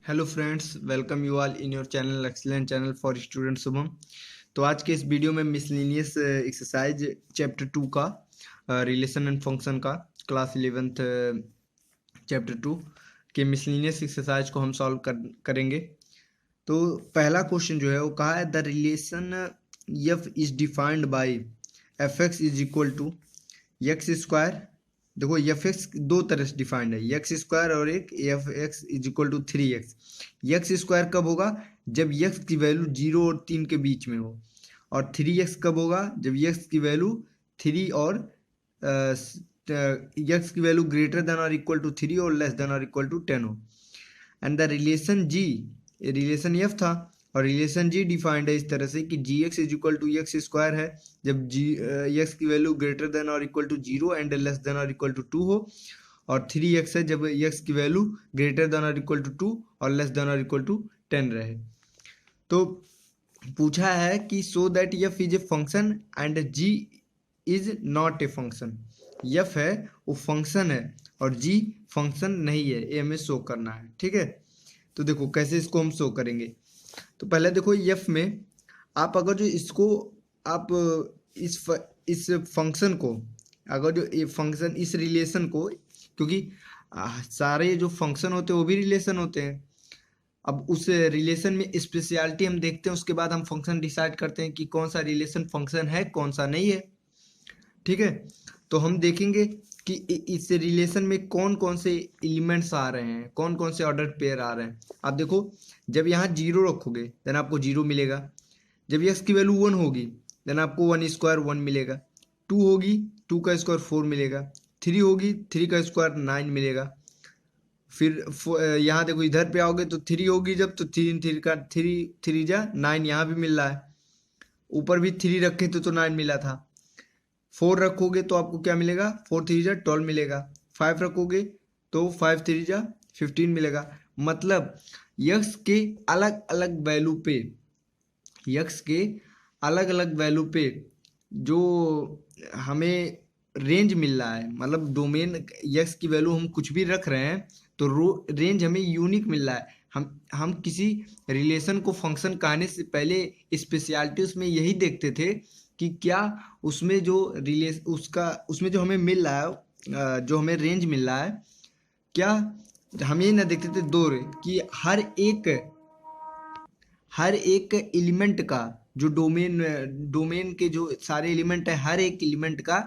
Hello friends, welcome you all in your channel excellent channel for student Shubham. तो आज के इस वीडियो में मिसलिनियस एक्सरसाइज चैप्टर 2 का रिलेशन एंड फंक्शन का क्लास 11th चैप्टर 2 के मिसलिनियस एक्सरसाइज को हम सॉल्व करेंगे। तो पहला क्वेश्चन जो है वो कहा है the relation f is defined by f x is equal to x square. देखो एफ एक्स दो तरह से डिफाइंड है, एक्स स्क्वायर और एक f x is equal to 3x। X square कब होगा? जब एक्स की वैल्यू 0 और 3 के बीच में हो। और 3x कब होगा? जब एक्स की वैल्यू 3 और एक्स की वैल्यू ग्रेटर देन और इक्वल टू 3 और लेस देन और इक्वल टू 10 हो। And the relation g, relation f था और रिलेशन जी डिफाइंड है इस तरह से कि G X is equal to x square है जब जी एक्स की वैल्यू ग्रेटर देन और equal to 0 and less than और इक्वल टू 2 हो। और 3x है जब एक्स की वैल्यू ग्रेटर देन और इक्वल टू 2 और लेस देन और इक्वल टू 10 रहे। तो पूछा है कि so that F is a function and G is not a function. F है वो फंक्शन है और जी फंक्शन नहीं है, ये हमें शो करना है। ठीक है, तो देखो कैसे इसको हम शो करेंगे। तो पहले देखो एफ में आप अगर जो इसको आप इस फंक्शन को, अगर जो ये फंक्शन इस रिलेशन को, क्योंकि सारे जो फंक्शन होते हैं वो भी रिलेशन होते हैं। अब उस रिलेशन में स्पेशलिटी हम देखते हैं, उसके बाद हम फंक्शन डिसाइड करते हैं कि कौन सा रिलेशन फंक्शन है कौन सा नहीं है। ठीक है, तो हम देखेंगे कि इस रिलेशन में कौन कौन से एलिमेंट्स आ रहे हैं, कौन कौन से ऑर्डर पेयर आ रहे हैं। आप देखो जब यहाँ 0 रखोगे देन आपको 0 मिलेगा। जब एक्स की वैल्यू 1 होगी देन आपको 1 स्क्वायर 1 मिलेगा। 2 होगी 2 का स्क्वायर 4 मिलेगा। 3 होगी 3 का स्क्वायर 9 मिलेगा। फिर यहाँ देखो इधर पे आओगे तो 3 होगी जब, तो 3 का 3 जा 9 यहाँ भी मिल रहा है। ऊपर भी 3 रखे तो 9 मिला था। 4 रखोगे तो आपको क्या मिलेगा? 4 3 जा 12 मिलेगा। 5 रखोगे तो 5 3 जा 15 मिलेगा। मतलब यक्स के अलग अलग वैल्यू पे, यक्स के अलग अलग वैल्यू पे जो हमें रेंज मिल रहा है, मतलब डोमेन यक्स की वैल्यू हम कुछ भी रख रहे हैं तो रेंज हमें यूनिक मिल रहा है। हम किसी रिलेशन को फंक्शन कहने से पहले स्पेशलिटी उसमें यही देखते थे कि क्या उसमें जो उसमें जो हमें मिल रहा है, जो हमें रेंज मिल रहा है, क्या हम ये ना देखते थे कि हर एक एलिमेंट का जो डोमेन के जो सारे एलिमेंट है, हर एक एलिमेंट का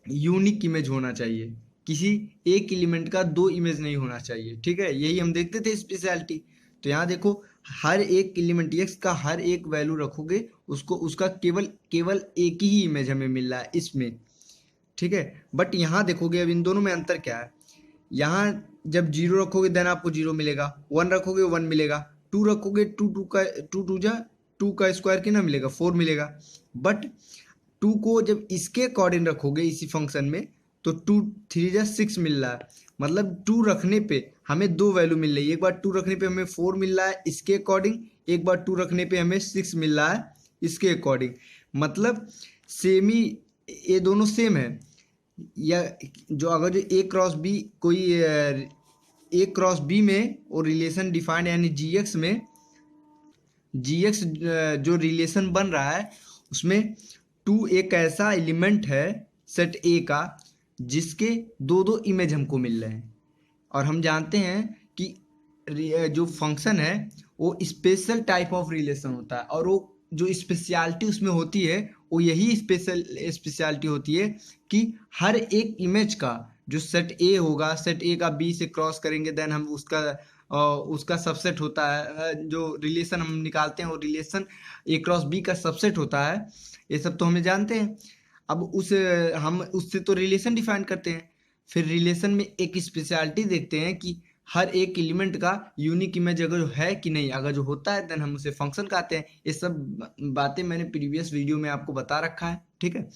यूनिक इमेज होना चाहिए। किसी एक एलिमेंट का 2 इमेज नहीं होना चाहिए। ठीक है, यही हम देखते थे स्पेशलिटी। तो यहाँ देखो हर एक एलिमेंट एक्स का हर एक वैल्यू रखोगे उसको, उसका केवल केवल एक ही इमेज हमें मिल रहा है इसमें। ठीक है, बट यहाँ देखोगे अब इन दोनों में अंतर क्या है। यहाँ जब 0 रखोगे देन आपको 0 मिलेगा। 1 रखोगे 1 मिलेगा। 2 रखोगे 2 जा 2 का स्क्वायर कितना मिलेगा? 4 मिलेगा। बट 2 को जब इसके अकॉर्डिंग रखोगे इसी फंक्शन में तो 2 3 जा 6 मिल रहा है। मतलब 2 रखने पे हमें 2 वैल्यू मिल रही है। एक बार 2 रखने पे हमें 4 मिल रहा है इसके अकॉर्डिंग, एक बार 2 रखने पे हमें 6 मिल रहा है इसके अकॉर्डिंग। मतलब सेम ही, ये दोनों सेम है। या जो अगर जो ए क्रॉस बी कोई ए क्रॉस बी में और रिलेशन डिफाइंड यानी जी एक्स में, जी एक्स जो रिलेशन बन रहा है उसमें 2 एक ऐसा एलिमेंट है सेट ए का जिसके दो दो इमेज हमको मिल रहे हैं। और हम जानते हैं कि जो फंक्शन है वो स्पेशल टाइप ऑफ रिलेशन होता है और वो जो स्पेशलिटी उसमें होती है वो यही स्पेशलिटी होती है कि हर एक इमेज का जो सेट ए होगा, सेट ए का बी से क्रॉस करेंगे देन हम उसका सबसेट होता है। जो रिलेशन हम निकालते हैं वो रिलेशन ए क्रॉस बी का सबसेट होता है। ये सब तो हमें जानते हैं। अब हम उससे तो रिलेशन डिफाइन करते हैं। फिर रिलेशन में एक स्पेशलिटी देखते हैं कि हर एक एलिमेंट का यूनिक इमेज अगर है कि नहीं, अगर जो होता है देन हम उसे फंक्शन कहते हैं। ये सब बातें मैंने प्रीवियस वीडियो में आपको बता रखा है। ठीक है,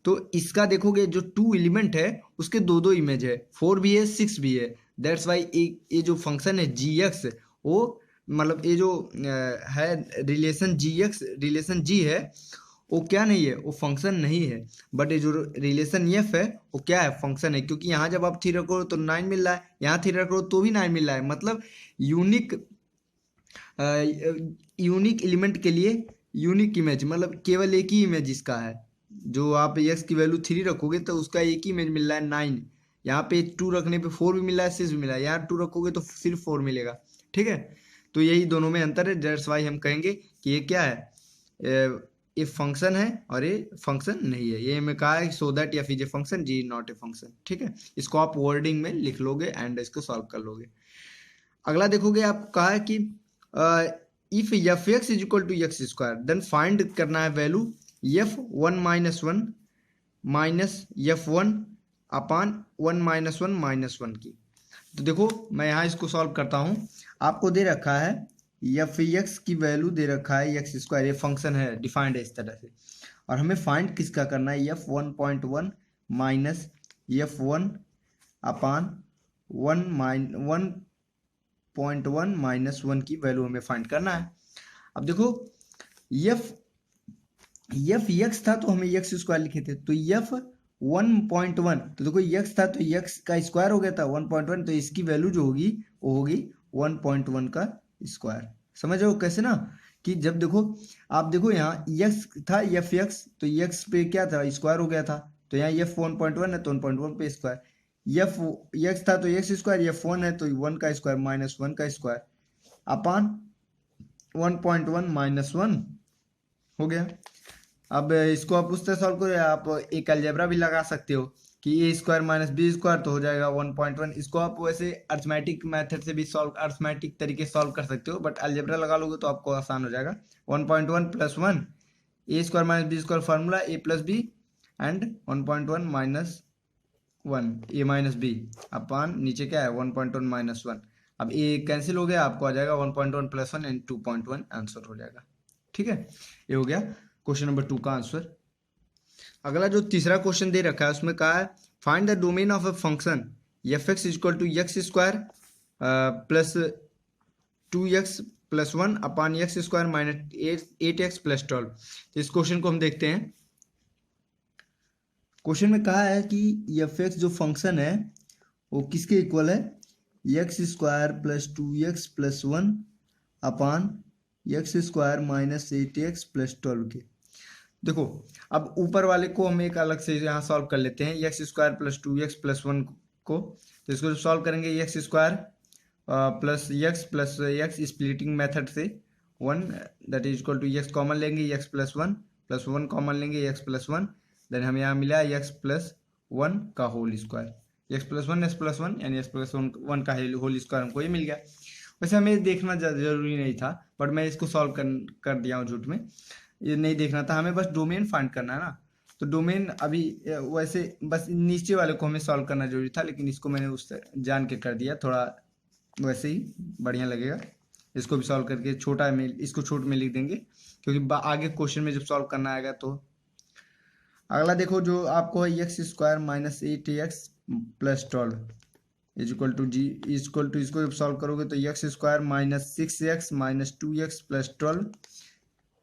तो इसका देखोगे जो 2 एलिमेंट है उसके दो दो इमेज है, 4 भी है 6 भी है। दैट्स वाई ये जो फंक्शन है जी एक्स, वो मतलब ये जो है रिलेशन जी एक्स, रिलेशन जी है वो क्या नहीं है, वो फंक्शन नहीं है। बट ये जो रिलेशन एफ है वो क्या है, फंक्शन है, क्योंकि यहाँ जब आप 3 रखो तो 9 मिल रहा है, यहाँ 3 रखो तो भी 9 मिल रहा है। मतलब यूनिक यूनिक एलिमेंट के लिए यूनिक इमेज, मतलब केवल एक ही इमेज इसका है। जो आप एक्स की वैल्यू 3 रखोगे तो उसका एक ही इमेज मिल रहा है 9। यहाँ पे 2 रखने पे 4 भी मिल रहा है, 6 भी मिल रहा है। यहाँ 2 रखोगे तो सिर्फ 4 मिलेगा। ठीक है, तो यही दोनों में अंतर है। दैट्स वाई हम कहेंगे कि ये क्या है, ये फंक्शन है और ये फंक्शन नहीं है। ये हमें कहा है so that F is a function, g not a function. ठीक है, इसको आप वर्डिंग में लिख लोगे एंड इसको सॉल्व कर लोगे। अगला देखोगे, आप कहा है कि if f x is equal to x square then find करना है value f 1 minus 1 minus f 1 upon 1 minus 1 minus 1 की। तो देखो मैं यहाँ इसको सॉल्व करता हूँ। आपको दे रखा है एफ एक्स की वैल्यू दे रखा है एक्स स्क्वायर, ये फंक्शन है, डिफाइंड है इस तरह से। और हमें फाइंड किसका करना है, एफ 1.1 माइनस एफ 1 अपान 1.1 माइनस 1 की वैल्यू हमें फाइंड करना है। अब देखो एफ एक्स था तो हमें एक्स स्क्वायर लिखे थे, तो एफ 1.1, तो देखो एक्स था तो एक्स का स्क्वायर हो गया था 1.1, तो इसकी वैल्यू जो होगी वो होगी 1.1 का स्क्वायर। समझ रहे हो कैसे ना, कि जब देखो आप देखो यहाँ एक्स था एफ एक्स, तो एक्स पे क्या था, स्क्वायर हो गया था, तो यहाँ एफ 1.1 है तो 1.1 पे स्क्वायर। एफ एक्स था तो एक्स स्क्वायर, एफ 1 है तो 1 का स्क्वायर माइनस 1 का स्क्वायर अपान 1.1 माइनस 1 हो गया। अब इसको आप उस तरह सॉल्व करो, आप एक अलजेब्रा भी लगा सकते हो कि ए स्क्वायर माइनस बी स्क्वायर तो हो जाएगा 1.1। इसको आप वैसे अर्थमेटिक मेथड से भी सॉल्व, अर्थमेटिक तरीके से सॉल्व कर सकते हो, बट अलजेब्रा लगा लोगे तो आपको आसान हो जाएगा। 1.1 plus 1 A square minus B square formula A plus B and 1.1 minus 1 A minus B upon नीचे क्या है 1.1 माइनस 1। अब ए कैंसिल हो गया, आपको आ जाएगा 1.1 प्लस 1 एंड 2.1 आंसर हो जाएगा। ठीक है, ये हो गया क्वेश्चन नंबर 2 का आंसर। अगला जो तीसरा क्वेश्चन दे रखा है उसमें कहा है find the domain of a function F x is equal to x square plus 2x plus 1 upon X square minus 8x plus 12। इस क्वेश्चन को हम देखते हैं। क्वेश्चन में कहा है कि एफ एक्स जो फंक्शन है वो किसके इक्वल है, x square plus 2x plus 1 upon X square minus 8x plus 12 के। देखो अब ऊपर वाले को हम एक अलग से यहाँ सॉल्व कर लेते हैं, x square plus 2x plus 1 को। तो इसको सॉल्व करेंगे X square plus X splitting method से 1 that is equal to X common लेंगे, एक्स प्लस 1 प्लस 1 कॉमन लेंगे, एक्स प्लस 1, देन हमें यहाँ मिला एक्स प्लस 1 का होल स्क्वायर, एक्स प्लस 1 यानी एक्स प्लस 1 का होल स्क्वायर हमको ये मिल गया। वैसे हमें देखना जरूरी नहीं था, बट मैं इसको सॉल्व कर दिया हूँ झूठ में, ये नहीं देखना था, हमें बस डोमेन फाइंड करना है ना। तो डोमेन अभी वैसे बस नीचे वाले को हमें सॉल्व करना जरूरी था, लेकिन इसको मैंने उससे जान के कर दिया, थोड़ा वैसे ही बढ़िया लगेगा। इसको भी सॉल्व करके छोटा में, इसको छोटे में लिख देंगे क्योंकि आगे क्वेश्चन में जब सॉल्व करना आएगा तो। अगला देखो जो आपको है x square minus 8x plus 12 is equal to G is equal to, इसको जब सॉल्व करोगे तो X square minus 6x minus 2x plus 12,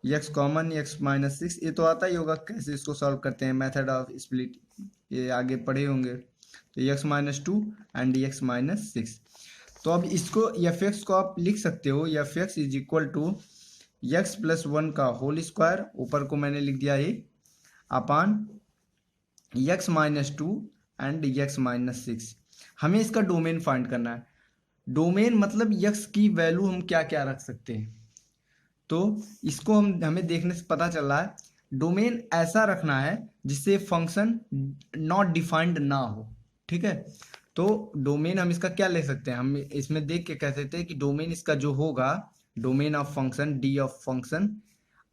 X common X minus 6, ये तो आता ही होगा कैसे इसको सॉल्व करते हैं, मेथड ऑफ स्प्लिट, ये आगे पढ़े होंगे। तो x minus 2 and X minus 6। तो अब इसको एफ एक्स को आप लिख सकते हो, F x is equal to X plus 1 का होल स्क्वायर, ऊपर को मैंने लिख दिया ये, upon X minus 2 and X minus 6। हमें इसका डोमेन फाइंड करना है। डोमेन मतलब एक्स की वैल्यू हम क्या क्या रख सकते हैं, तो इसको हमें देखने से पता चल रहा है डोमेन ऐसा रखना है जिससे फंक्शन नॉट डिफाइंड ना हो। ठीक है, तो डोमेन हम इसका क्या ले सकते हैं, हम इसमें देख के कह सकते हैं कि डोमेन इसका जो होगा, domain of function D of function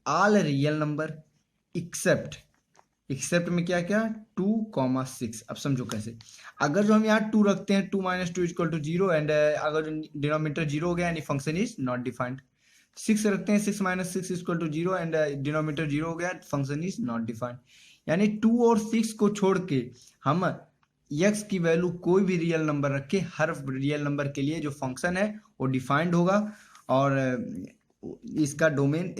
all real number except में क्या क्या 2,6। अब समझो कैसे, अगर जो हम यहाँ 2 रखते हैं 2 माइनस 2 इक्वल टू 0 एंड अगर डिनोमिनेटर 0 हो गया यानी फंक्शन इज नॉट डिफाइंड। 6 रखते हैं 6 minus 6 equal to 0 and denominator 0 हो गया, फंक्शन इज नॉट डिफाइंड। यानी 2 और 6 को छोड़ के हम x की वैल्यू कोई भी रियल नंबर रख के, हर रियल नंबर के लिए जो फंक्शन है वो डिफाइंड होगा और इसका डोमेन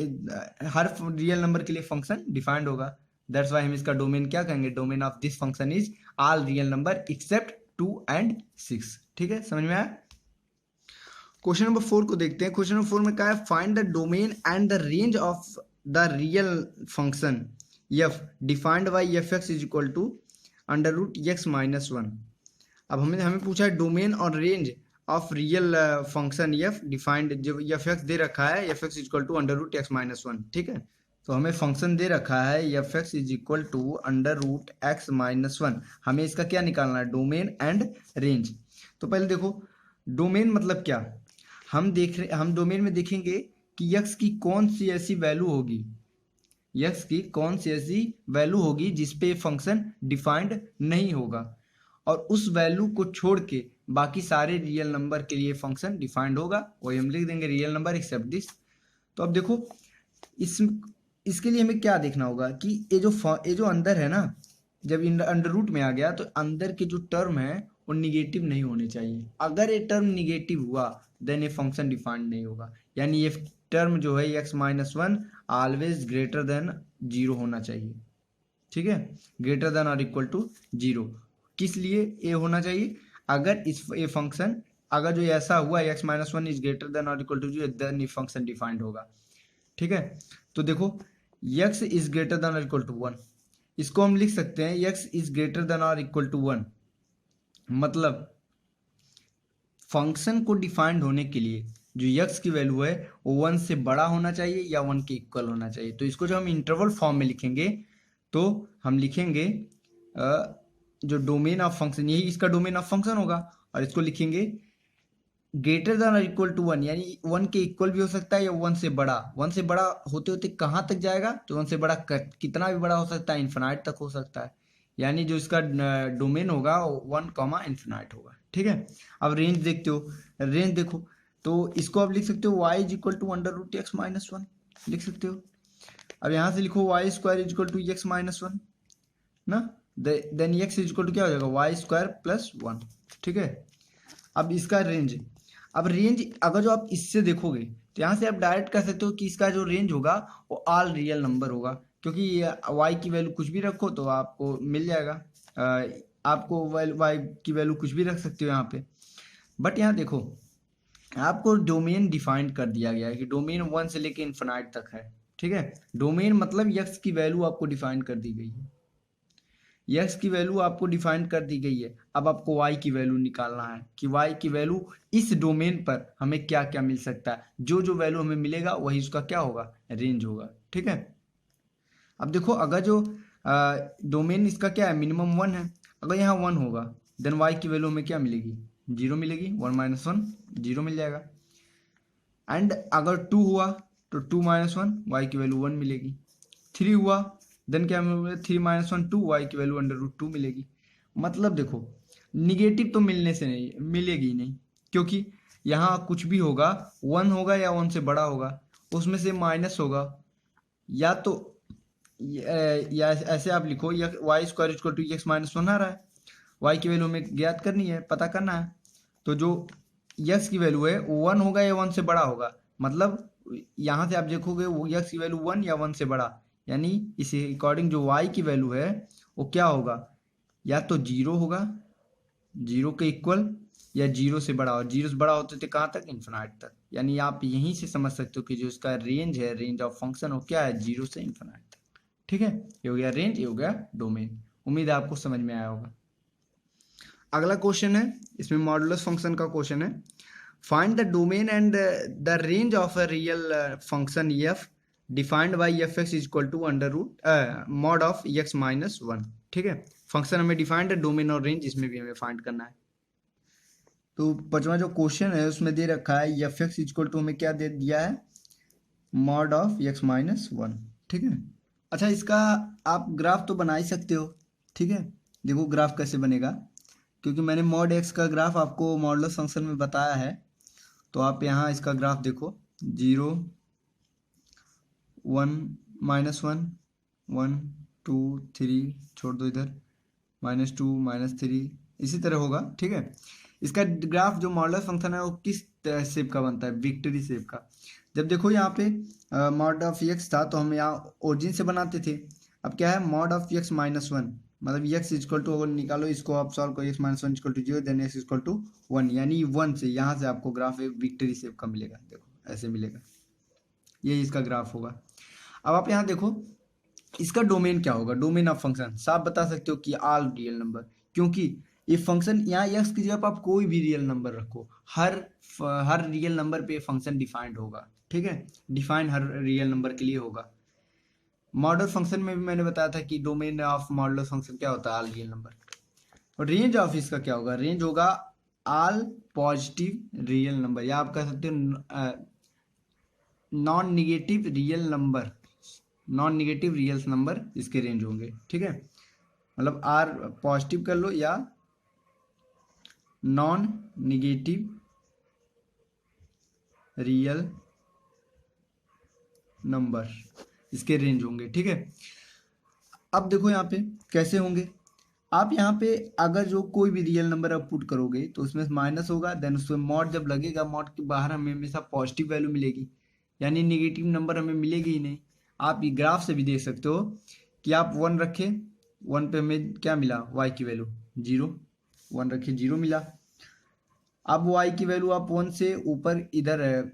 हर रियल नंबर के लिए फंक्शन डिफाइंड होगा, दैट्स वाई हम इसका डोमेन क्या कहेंगे, domain of this function is all real number except 2 and 6। ठीक है, समझ में आया। क्वेश्चन नंबर 4 को देखते हैं। क्वेश्चन नंबर 4 में क्या है, find the domain and the range of the real function F defined by F x is equal to under root X minus one. अब हमें पूछा है डोमेन और range of real function F defined, जो F X दे रखा है F x is equal to under root X minus one. ठीक है, तो हमें फंक्शन दे रखा है F x is equal to under root X minus one. हमें इसका क्या निकालना है, डोमेन एंड रेंज। तो पहले देखो डोमेन मतलब क्या, हम डोमेन में देखेंगे कि यक्स की कौन सी ऐसी वैल्यू होगी, यक्स की कौन सी ऐसी वैल्यू होगी जिसपे फंक्शन डिफाइंड नहीं होगा, और उस वैल्यू को छोड़ के बाकी सारे रियल नंबर के लिए फंक्शन डिफाइंड होगा, वही हम लिख देंगे रियल नंबर एक्सेप्ट दिस। तो अब देखो इसके लिए हमें क्या देखना होगा कि ये जो अंदर है ना, जब अंडर रूट में आ गया तो अंदर के जो टर्म है वो निगेटिव नहीं होने चाहिए। अगर ये टर्म निगेटिव हुआ देन ये फंक्शन डिफाइंड नहीं होगा, यानी ये टर्म जो है x minus one always greater than zero होना चाहिए। ठीक है, ग्रेटर देन और इक्वल टू जीरो। किस लिए ये होना चाहिए, अगर ये फंक्शन अगर जो ऐसा हुआ x minus one is greater than और इक्वल टू जीरो देन ये फंक्शन डिफाइंड होगा। ठीक है, तो देखो x इज ग्रेटर देन और इक्वल टू वन, इसको हम लिख सकते हैं x इज ग्रेटर देन और इक्वल टू वन, मतलब फंक्शन को डिफाइंड होने के लिए जो x की वैल्यू है वो वन से बड़ा होना चाहिए या वन के इक्वल होना चाहिए। तो इसको जब हम इंटरवल फॉर्म में लिखेंगे तो हम लिखेंगे जो डोमेन ऑफ फंक्शन, यही इसका डोमेन ऑफ फंक्शन होगा, और इसको लिखेंगे ग्रेटर देन और इक्वल टू वन, यानी वन के इक्वल भी हो सकता है या वन से बड़ा। वन से बड़ा होते होते कहाँ तक जाएगा, तो वन से बड़ा कितना भी बड़ा हो सकता है, इन्फिनाइट तक हो सकता है, यानी जो इसका डोमेन होगा वन कॉमा इन्फिनाइट होगा। ठीक है, अब रेंज देखते हो, रेंज देखो तो इसको आप लिख सकते हो Y is equal to under root X minus one लिख सकते हो। अब यहाँ से लिखो Y square is equal to X minus one ना, then X is equal to क्या हो जाएगा, वाई स्क्वायर प्लस वन। ठीक है, अब इसका रेंज, अब रेंज अगर जो आप इससे देखोगे तो यहाँ से आप डायरेक्ट कह सकते हो कि इसका जो रेंज होगा वो ऑल रियल नंबर होगा, क्योंकि वाई की वैल्यू कुछ भी रखो तो आपको मिल जाएगा। आपको वाई की वैल्यू कुछ भी रख सकते हो यहाँ पे, बट यहाँ देखो आपको डोमेन डिफाइंड कर दिया गया है कि डोमेन वन से लेके इन्फिनाइट तक है। ठीक है, डोमेन मतलब यक्स की वैल्यू आपको डिफाइन कर दी गई है, यक्स की वैल्यू आपको डिफाइन कर दी गई है। अब आपको वाई की वैल्यू निकालना है कि वाई की वैल्यू इस डोमेन पर हमें क्या क्या मिल सकता है, जो जो वैल्यू हमें मिलेगा वही उसका क्या होगा, रेंज होगा। ठीक है, अब देखो अगर जो डोमेन इसका क्या है, मिनिमम वन है, अगर यहाँ वन होगा देन वाई की वैल्यू हमें क्या मिलेगी, जीरो मिलेगी, वन माइनस वन जीरो मिल जाएगा। एंड अगर टू हुआ तो टू माइनस वन वाई की वैल्यू वन मिलेगी। थ्री हुआ देन क्या मिलेगा, three minus one two Y की वैल्यू अंडर रूट टू मिलेगी। मतलब देखो निगेटिव तो मिलने से नहीं मिलेगी नहीं, क्योंकि यहाँ कुछ भी होगा वन होगा या वन से बड़ा होगा, उसमें से माइनस होगा, या तो या ऐसे आप लिखो या Y square equal to X minus one आ रहा है, वाई की वैल्यू हमें ज्ञात करनी है, पता करना है, तो जो एक्स की वैल्यू है वो वन होगा या वन से बड़ा होगा, मतलब यहाँ से आप देखोगे वो एक्स की वैल्यू वन या वन से बड़ा, यानी इसी अकॉर्डिंग जो वाई की वैल्यू है वो क्या होगा, या तो जीरो होगा, जीरो के इक्वल, या जीरो से बड़ा, और जीरो से बड़ा होते थे कहाँ तक, इन्फिनाइट तक। यानी आप यहीं से समझ सकते हो कि जो इसका रेंज है, रेंज ऑफ फंक्शन वो क्या है, जीरो से इन्फिनाइट तक। ठीक है, ये हो गया रेंज, ये हो गया डोमेन। उम्मीद है आपको समझ में आया होगा। अगला क्वेश्चन है, इसमें मॉडुलस फंक्शन का क्वेश्चन है, find the domain and the range of a real function F defined by F x is equal to under root mod of X minus one. ठीक है, फंक्शन हमें डिफाइंड है, domain और range इसमें भी हमें फाइंड करना है। तो पांचवा जो क्वेश्चन है उसमें दे रखा है F x is equal to हमें क्या दे दिया है, mod of X minus one. ठीक है, अच्छा इसका आप ग्राफ तो बना ही सकते हो। ठीक है, देखो ग्राफ कैसे बनेगा, क्योंकि मैंने मॉड एक्स का ग्राफ आपको मॉडुलस फंक्शन में बताया है, तो आप यहाँ इसका ग्राफ देखो, zero one minus one one two three छोड़ दो इधर, माइनस टू माइनस थ्री, इसी तरह होगा। ठीक है, इसका ग्राफ जो मॉडुलस फंक्शन है वो किस शेप का बनता है, विक्टरी शेप का। जब देखो यहाँ पे मॉड ऑफ एक्स था तो हम यहाँ ओरिजिन से बनाते थे। अब क्या है, mod of X minus one, मतलब एक्स इक्वल टू, अगर निकालो इसको आप सॉल्व करो, X minus one equal to zero, then X equal to one, यानी वन से यहाँ से आपको ग्राफ एक विक्टरी शेप का मिलेगा। देखो ऐसे मिलेगा, ये इसका ग्राफ होगा। अब आप यहाँ देखो इसका डोमेन क्या होगा, डोमेन ऑफ फंक्शन साफ बता सकते हो कि ऑल रियल नंबर, क्योंकि ये फंक्शन यहाँ एक्स की जगह पर आप कोई भी रियल नंबर रखो, हर रियल नंबर पे फंक्शन डिफाइंड होगा, ठीक है, डिफाइन हर रियल नंबर के लिए होगा। मॉडल फंक्शन में भी मैंने बताया था कि डोमेन ऑफ मॉडल फंक्शन क्या होता है, ऑल रियल नंबर। और रेंज ऑफ इसका क्या होगा, रेंज होगा ऑल पॉजिटिव रियल नंबर, या आप कह सकते हो non negative real number, non negative real number इसके रेंज होंगे, ठीक है, मतलब आर पॉजिटिव कर लो या नॉन निगेटिव रियल नंबर इसके रेंज होंगे, ठीक है। अब देखो यहाँ पे कैसे होंगे, आप यहाँ पे अगर जो कोई भी रियल नंबर आप पुट करोगे तो उसमें माइनस होगा, देन उसमें मॉड जब लगेगा, मॉड के बाहर हमें हमेशा पॉजिटिव वैल्यू मिलेगी, यानी निगेटिव नंबर हमें मिलेगी ही नहीं। आप ये ग्राफ से भी देख सकते हो कि आप वन रखे, वन पे हमें क्या मिला, वाई की वैल्यू जीरो, वन रखे जीरो मिला। अब वाई की वैल्यू आप वन से ऊपर इधर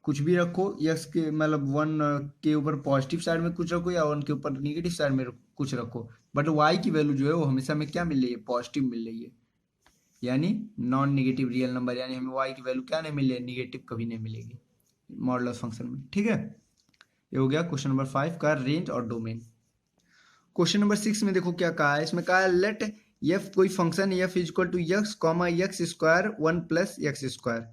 कुछ भी रखो, यस के मतलब वन के ऊपर पॉजिटिव साइड में कुछ रखो या वन के ऊपर निगेटिव साइड में कुछ रखो, बट वाई की वैल्यू जो है वो हमेशा हमें क्या मिल रही है, पॉजिटिव मिल रही है, यानी नॉन निगेटिव रियल नंबर, यानी हमें वाई की वैल्यू क्या नहीं मिल रही है, निगेटिव कभी नहीं मिलेगी मॉडुलस फंक्शन में, ठीक है। ये हो गया क्वेश्चन नंबर 5 का रेंज और डोमेन। क्वेश्चन नंबर 6 में देखो क्या कहा है, इसमें कहा है लेट एफ कोई function F is equal to X comma X square one plus X square,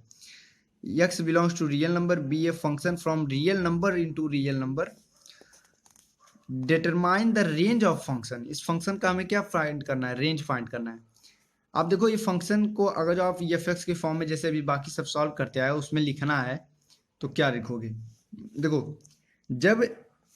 x belongs to real number, be a function from real number into real number, determine the range of function। इस function का हमें क्या find करना है, range find करना है। आप देखो ये फंक्शन को अगर जो आप एफ एक्स के फॉर्म में जैसे अभी बाकी सब सॉल्व करते आए उसमें लिखना है तो क्या लिखोगे, देखो जब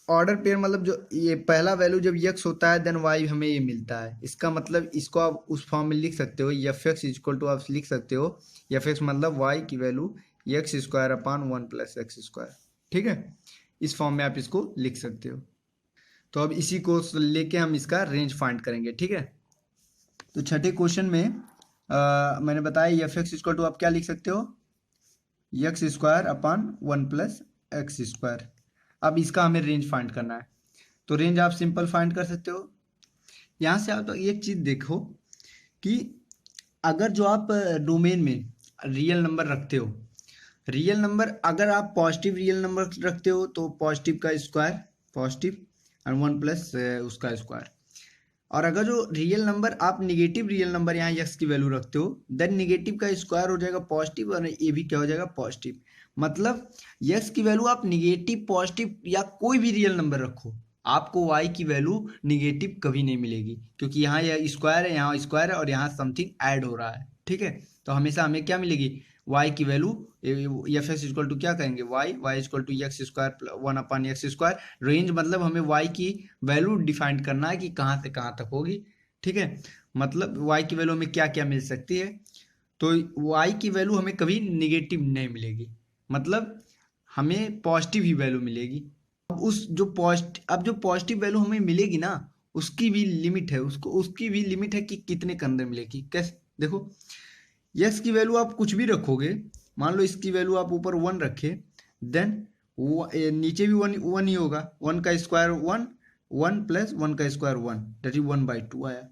ऑर्डर पेयर मतलब जो ये पहला वैल्यू जब x होता है देन y हमें ये मिलता है, इसका मतलब इसको आप उस फॉर्म में लिख सकते हो, एफ एक्स इक्वल टू आप लिख सकते हो एफ एक्स मतलब y की value x square upon one plus X square, ठीक है, इस फॉर्म में आप इसको लिख सकते हो। तो अब इसी को लेके हम इसका रेंज फाइंड करेंगे, ठीक है। तो छठे क्वेश्चन में मैंने बताया एफ एक्स इक्वल टू आप क्या लिख सकते हो, x square upon one plus X square. अब इसका हमें रेंज फाइंड करना है, तो रेंज आप सिंपल फाइंड कर सकते हो। यहाँ से आप तो एक चीज़ देखो कि अगर जो आप डोमेन में रियल नंबर रखते हो, रियल नंबर अगर आप पॉजिटिव रियल नंबर रखते हो तो पॉजिटिव का स्क्वायर पॉजिटिव और वन प्लस उसका स्क्वायर, और अगर जो रियल नंबर आप निगेटिव रियल नंबर यहाँ एक्स की वैल्यू रखते हो देन निगेटिव का स्क्वायर हो जाएगा पॉजिटिव और ये भी क्या हो जाएगा पॉजिटिव, मतलब एक्स की वैल्यू आप निगेटिव पॉजिटिव या कोई भी रियल नंबर रखो आपको वाई की वैल्यू निगेटिव कभी नहीं मिलेगी, क्योंकि यहाँ यह स्क्वायर है, यहाँ स्क्वायर है और यहाँ समथिंग ऐड हो रहा है, ठीक है। तो हमेशा हमें क्या मिलेगी, y की value F X equal to क्या करेंगे y इक्वल to x square one upon X square, range मतलब हमें y की वैल्यू डिफाइन करना है कि कहाँ से कहाँ तक होगी, ठीक है, मतलब y की वैल्यू हमें क्या क्या मिल सकती है, तो y की वैल्यू हमें कभी निगेटिव नहीं मिलेगी, मतलब हमें पॉजिटिव ही वैल्यू मिलेगी। अब जो पॉजिटिव वैल्यू हमें मिलेगी ना उसकी भी लिमिट है, उसकी भी लिमिट है कि कितने के अंदर मिलेगी, कैसे देखो यस की वैल्यू आप कुछ भी रखोगे, मान लो इसकी वैल्यू आप ऊपर वन रखे देन नीचे भी वन वन ही होगा, वन का square one, one plus one का square one that is one by two आया।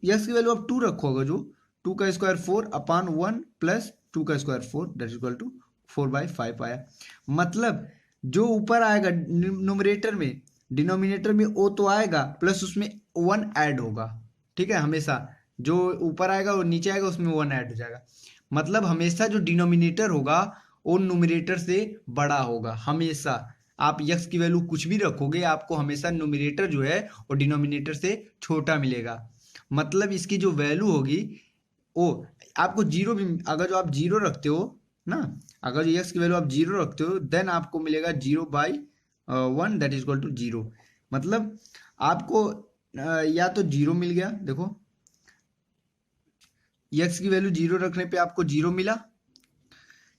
यस की वैल्यू आप टू रखोगे जो टू का square four upon one plus two का square four that is equal to four by five आया, मतलब जो ऊपर आएगा न्यूमरेटर में डिनोमिनेटर में वो तो आएगा प्लस उसमें वन ऐड होगा, ठीक है, हमेशा जो ऊपर आएगा और नीचे आएगा उसमें वन ऐड हो जाएगा, मतलब हमेशा जो डिनोमिनेटर होगा वो न्यूमरेटर से बड़ा होगा, हमेशा आप यक्स की वैल्यू कुछ भी रखोगे आपको हमेशा न्यूमरेटर जो है वो डिनोमिनेटर से छोटा मिलेगा, मतलब इसकी जो वैल्यू होगी वो आपको जीरो भी, अगर जो आप जीरो रखते हो ना, अगर यक्स की वैल्यू आप जीरो रखते हो देन आपको मिलेगा zero by one that is equal to zero, मतलब आपको या तो जीरो मिल गया, देखो x की वैल्यू 0 रखने पे आपको 0 मिला,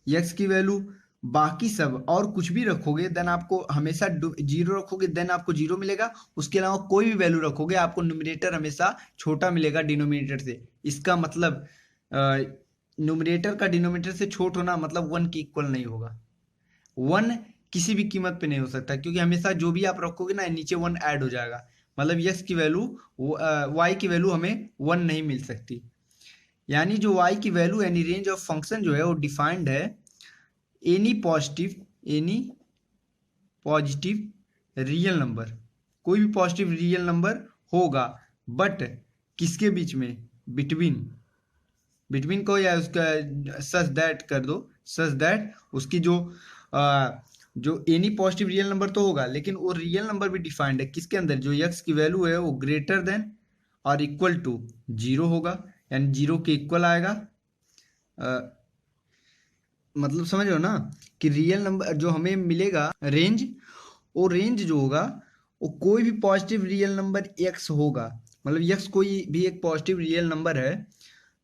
x की वैल्यू बाकी सब और कुछ भी रखोगे देन आपको हमेशा 0 रखोगे देन आपको 0 मिलेगा, उसके अलावा कोई भी वैल्यू रखोगे आपको न्यूमरेटर हमेशा छोटा मिलेगा डिनोमिनेटर से। इसका मतलब न्यूमरेटर का डिनोमिनेटर से छोटा होना मतलब 1 के इक्वल नहीं होगा। 1 किसी भी कीमत पे नहीं हो सकता, क्योंकि हमेशा जो भी आप रखोगे ना नीचे 1 ऐड हो जाएगा, मतलब x की वैल्यू y की वैल्यू हमें 1 नहीं मिल सकती। यानी जो y की वैल्यू यानी रेंज ऑफ फंक्शन जो है वो डिफाइंड है एनी पॉजिटिव रियल नंबर, कोई भी पॉजिटिव रियल नंबर होगा, बट किसके बीच में, बिटवीन को या उसका सच दैट कर दो, सच दैट उसकी जो एनी पॉजिटिव रियल नंबर तो होगा लेकिन वो रियल नंबर भी डिफाइंड है किसके अंदर, जो x की वैल्यू है वो ग्रेटर देन और इक्वल टू 0 होगा, यानी 0 के इक्वल आएगा। मतलब समझ रहे हो ना कि रियल नंबर जो हमें मिलेगा रेंज, वो रेंज जो होगा वो कोई भी पॉजिटिव रियल नंबर x होगा, मतलब x कोई भी एक पॉजिटिव रियल नंबर है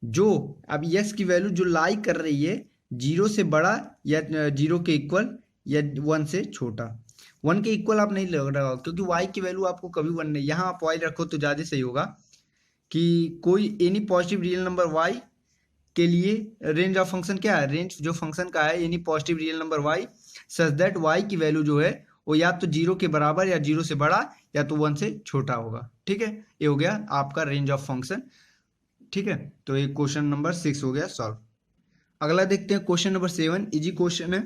जो अब x की वैल्यू जो लाई कर रही है 0 से बड़ा या 0 के इक्वल या 1 से छोटा। 1 के इक्वल आप नहीं लग रहा क्योंकि y की वैल्यू आपको कभी 1 नहीं, यहाँ आप y रखो तो ज़्यादा सही होगा कि कोई any positive real number y के लिए रेंज ऑफ फंक्शन क्या है, रेंज जो फंक्शन का है any positive real number y such that y की वैल्यू जो है वो या तो 0 के बराबर या 0 से बड़ा या तो 1 से छोटा होगा। ठीक है, ये हो गया आपका रेंज ऑफ फंक्शन। ठीक है, तो ये क्वेश्चन नंबर 6 हो गया सॉल्व। अगला देखते हैं क्वेश्चन नंबर 7, इजी क्वेश्चन है।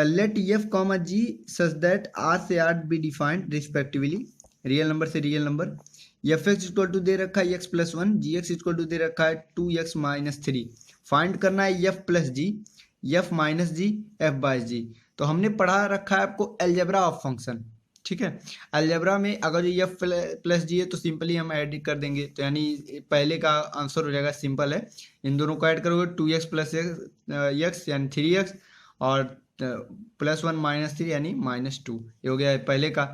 Let F comma G such that R से R be defined respectively, real number से real number. F X equal to दे रखा है X plus 1, G X equal to दे रखा है 2x माइनस 3। फाइंड करना है F plus G, F minus G, F by G. तो हमने पढ़ा रखा है आपको अलजेब्रा ऑफ फंक्शन। ठीक है, अलजेब्रा में अगर जो एफ प्लस जी है तो सिंपली हम ऐड कर देंगे, तो यानी पहले का आंसर हो जाएगा, सिंपल है। इन दोनों को ऐड करोगे 2x प्लस एक्स यानी 3x और प्लस 1 माइनस 3 यानी -2, ये हो गया पहले का।